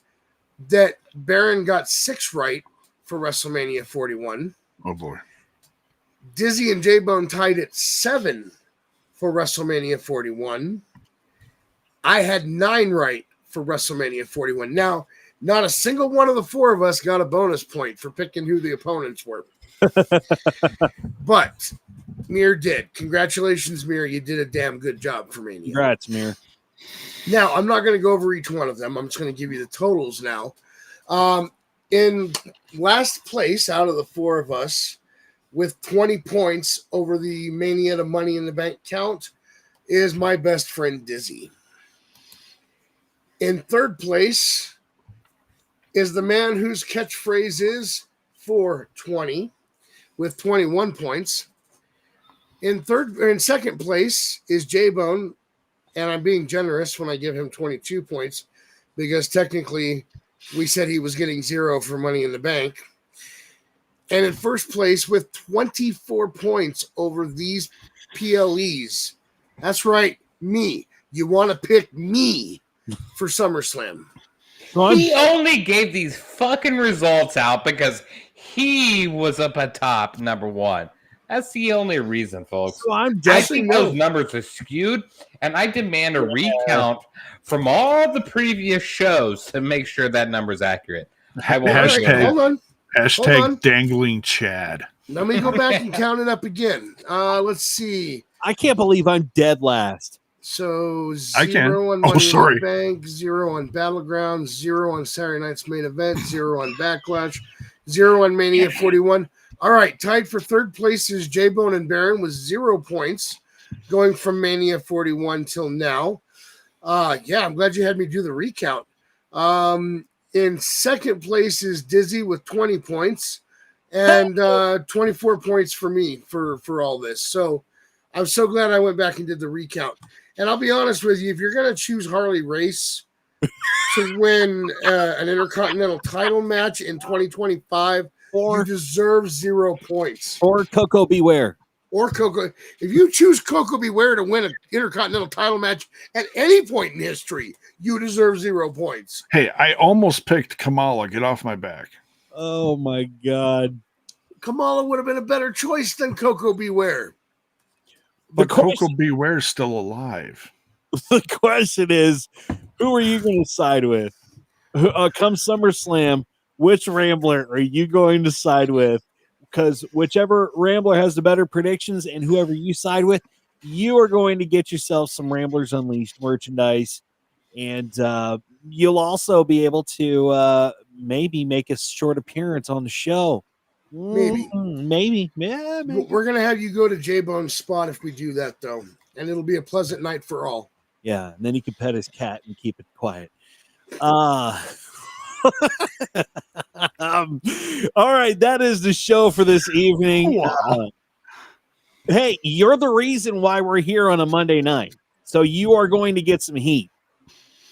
that Baron got 6 right for WrestleMania 41. Oh, boy. Dizzy and Jaybone tied at 7 for WrestleMania 41. I had 9 right for WrestleMania 41. Now, not a single one of the 4 of us got a bonus point for picking who the opponents were. But Mir did. Congratulations, Mir. You did a damn good job for Mania. Congrats, Mir. Now, I'm not going to go over each one of them. I'm just going to give you the totals now. In last place out of the 4 of us with 20 points over the Mania to Money in the Bank count is my best friend Dizzy. In third place is the man whose catchphrase is 420 with 21 points. In second place is Jaybone, and I'm being generous when I give him 22 points because technically we said he was getting 0 for Money in the Bank. And in first place with 24 points over these PLEs. That's right, me. You want to pick me for SummerSlam. He only gave these fucking results out because he was up at top, number 1. That's the only reason, folks. So I think those numbers are skewed, and I demand a recount from all the previous shows to make sure that number's accurate. I will Hashtag dangling Chad. Let me go back and count it up again. Let's see. I can't believe I'm dead last. So 0 on Money in the Bank, 0 on Battleground, 0 on Saturday night's main event, 0 on Backlash, 0 on Mania 41. All right, tied for third place is Jaybone and Baron with 0 points, going from Mania 41 till now. Yeah, I'm glad you had me do the recount. In second place is Dizzy with 20 points, and 24 points for me for all this. So I'm so glad I went back and did the recount. And I'll be honest with you, if you're going to choose Harley Race to win an Intercontinental title match in 2025, you deserve 0 points. Or Coco Beware. Or Coco. If you choose Coco Beware to win an Intercontinental title match at any point in history, you deserve 0 points. Hey, I almost picked Kamala. Get off my back. Oh, my God. Kamala would have been a better choice than Coco Beware. But Coco Beware is still alive. The question is, who are you going to side with? come SummerSlam, which Rambler are you going to side with? Because whichever Rambler has the better predictions and whoever you side with, you are going to get yourself some Ramblers Unleashed merchandise. And you'll also be able to maybe make a short appearance on the show. Maybe. Yeah, maybe. We're going to have you go to Jaybone's spot if we do that, though. And it'll be a pleasant night for all. Yeah, and then he can pet his cat and keep it quiet. All right, that is the show for this evening. Hey, you're the reason why we're here on a Monday night. So you are going to get some heat.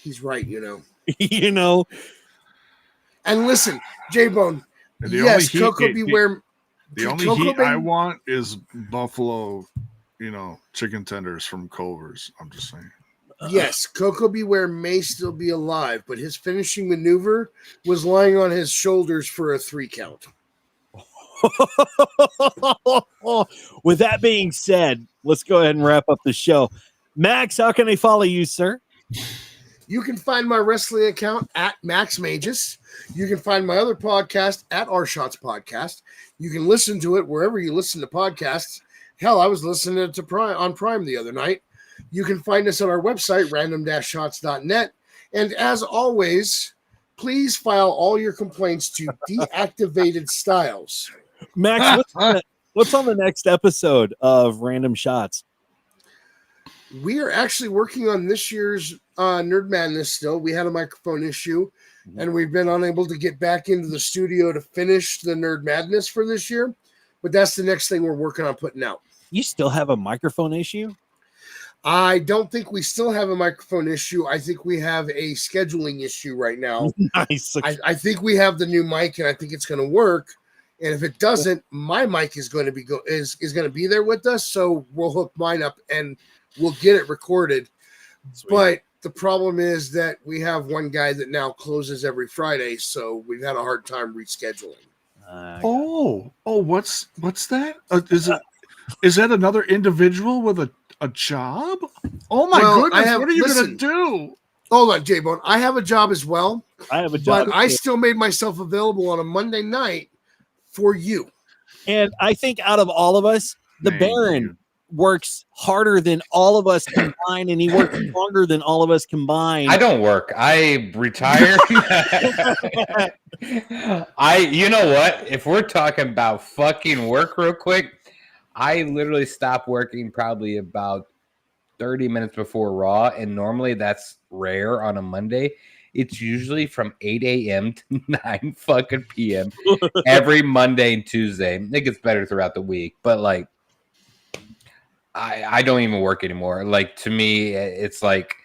He's right, you know. You know. And listen, Jaybone, yes, Coco Beware. The only heat I want is buffalo, chicken tenders from Culver's. I'm just saying. Yes, Coco Beware may still be alive, but his finishing maneuver was lying on his shoulders for a 3 count. With that being said, let's go ahead and wrap up the show. Max, how can they follow you, sir? You can find my wrestling account at Max Magius. You can find my other podcast at Our Shots Podcast. You can listen to it wherever you listen to podcasts. Hell, I was listening to Prime the other night. You can find us on our website, random-shots.net. And as always, please file all your complaints to Deactivated Styles. Max, what's on the next episode of Random Shots? We are actually working on this year's Nerd Madness still. We had a microphone issue, and we've been unable to get back into the studio to finish the Nerd Madness for this year. But that's the next thing we're working on putting out. You still have a microphone issue? I don't think we still have a microphone issue. I think we have a scheduling issue right now. Nice. I think we have the new mic, and I think it's going to work. And if it doesn't, my mic is going to be is going to be there with us. So we'll hook mine up and we'll get it recorded. Sweet. But the problem is that we have one guy that now closes every Friday, so we've had a hard time rescheduling. What's that? Is that another individual with a job? Oh my goodness! What are you going to do? Hold on, Jaybone. I have a job as well. I have a job, but I still made myself available on a Monday night for you. And I think out of all of us, the Baron works harder than all of us combined, and he works longer than all of us combined. I don't work. I retire. You know what? If we're talking about fucking work real quick, I literally stop working probably about 30 minutes before Raw, and normally that's rare on a Monday. It's usually from 8 a.m. to 9 fucking p.m. every Monday and Tuesday. It gets better throughout the week, but like I don't even work anymore. Like, to me, it's like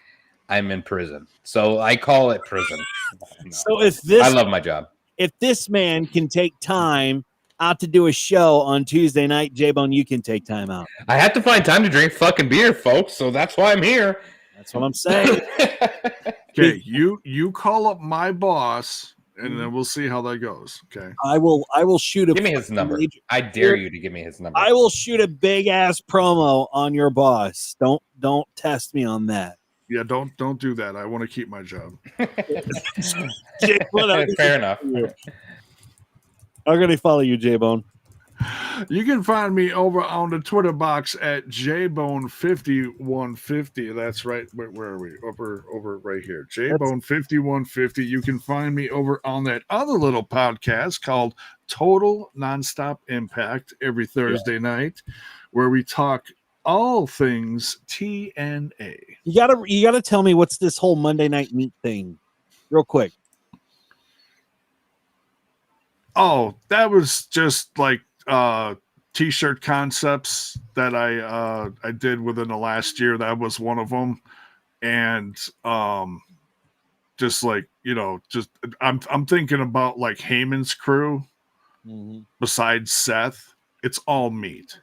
I'm in prison. So I call it prison. No. So I love my job. If this man can take time out to do a show on Tuesday night, Jaybone, you can take time out. I have to find time to drink fucking beer, folks. So that's why I'm here. That's what I'm saying. Okay, you call up my boss, and then we'll see how that goes. Okay. I will shoot give me his number. I dare you to give me his number. I will shoot a big ass promo on your boss. Don't test me on that. Yeah, don't do that. I want to keep my job. Fair enough. I'm gonna follow you, Jaybone. You can find me over on the Twitter box at Jaybone5150. That's right. Where are we? Over right here. Jaybone5150. You can find me over on that other little podcast called Total Nonstop Impact every Thursday night, where we talk all things TNA. You gotta tell me what's this whole Monday Night Meat thing, real quick. Oh, that was just like t-shirt concepts that I did within the last year. That was one of them. And just like, I'm thinking about like Heyman's crew. Besides Seth, it's all meat.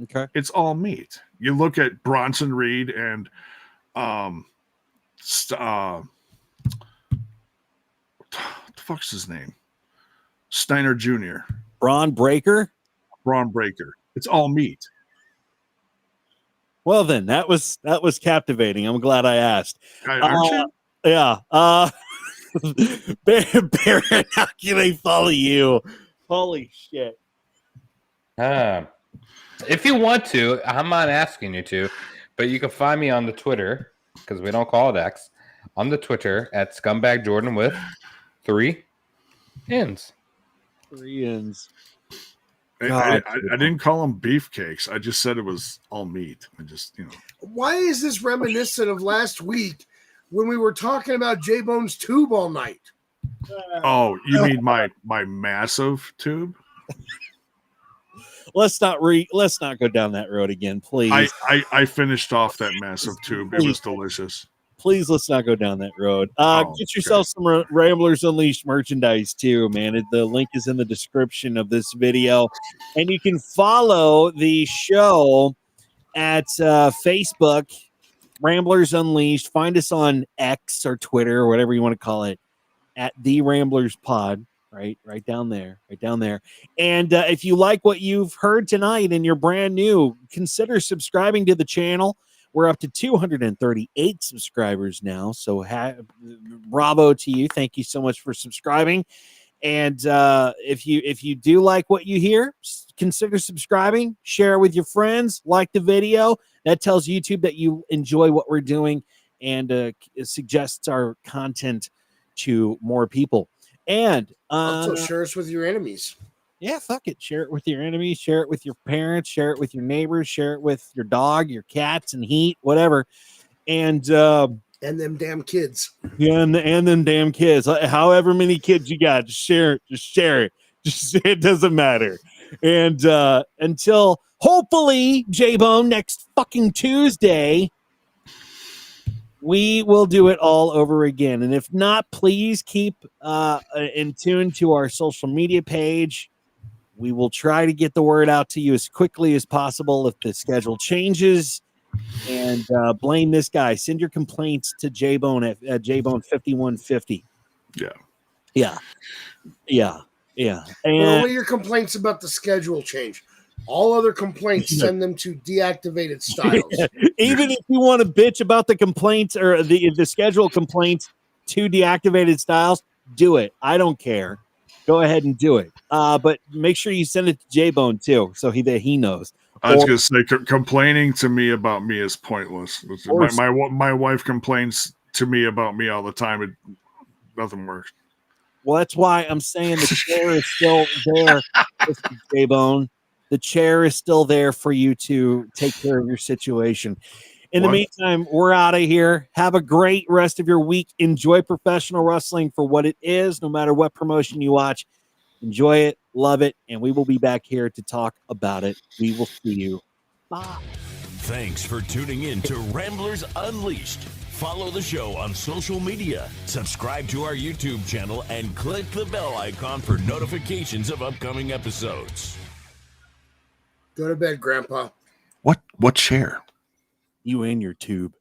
Okay. It's all meat. You look at Bronson Reed and what the fuck's his name? Steiner Jr. Braun Breaker. It's all meat. Well, then that was captivating. I'm glad I asked. Aren't you? Yeah. Baron, how can I follow you? Holy shit. If you want to, I'm not asking you to, but you can find me on the Twitter, because we don't call it X, on the Twitter at Scumbag Jordan with 3 N's. 3 N's. I didn't call them beefcakes. I just said it was all meat. I just, Why is this reminiscent of last week when we were talking about Jaybone's tube all night? Oh, you mean my massive tube? Let's not go down that road again, please. I finished off that massive tube. It was delicious. Please, let's not go down that road. Get yourself some Ramblers Unleashed merchandise too, man. The link is in the description of this video. And you can follow the show at Facebook, Ramblers Unleashed. Find us on X or Twitter or whatever you want to call it, at The Ramblers Pod. Right down there. And if you like what you've heard tonight and you're brand new, consider subscribing to the channel. We're up to 238 subscribers now. So bravo to you. Thank you so much for subscribing. And if you do like what you hear, consider subscribing, share it with your friends, like the video. That tells YouTube that you enjoy what we're doing and suggests our content to more people. And also share us with your enemies. Yeah, fuck it. Share it with your enemies, share it with your parents, share it with your neighbors, share it with your dog, your cats and heat, whatever. And them damn kids. Yeah, and them damn kids. However many kids you got, just share it. It doesn't matter. And until hopefully, Jaybone, next fucking Tuesday, we will do it all over again. And if not, please keep in tune to our social media page. We will try to get the word out to you as quickly as possible if the schedule changes. And blame this guy. Send your complaints to Jaybone at Jaybone5150. Yeah. And only your complaints about the schedule change. All other complaints, send them to deactivated styles. Even if you want to bitch about the complaints or the schedule complaints to deactivated styles, do it. I don't care. Go ahead and do it. But make sure you send it to Jaybone too, so he knows. I was going to say, complaining to me about me is pointless. My wife complains to me about me all the time. Nothing works. Well, that's why I'm saying the chair is still there, Jaybone. The chair is still there for you to take care of your situation. In the meantime, we're out of here. Have a great rest of your week. Enjoy professional wrestling for what it is, no matter what promotion you watch. Enjoy it, love it, and we will be back here to talk about it. We will see you. Bye. Thanks for tuning in to Ramblers Unleashed. Follow the show on social media, subscribe to our YouTube channel, and click the bell icon for notifications of upcoming episodes. Go to bed, Grandpa. What chair? You and your tube.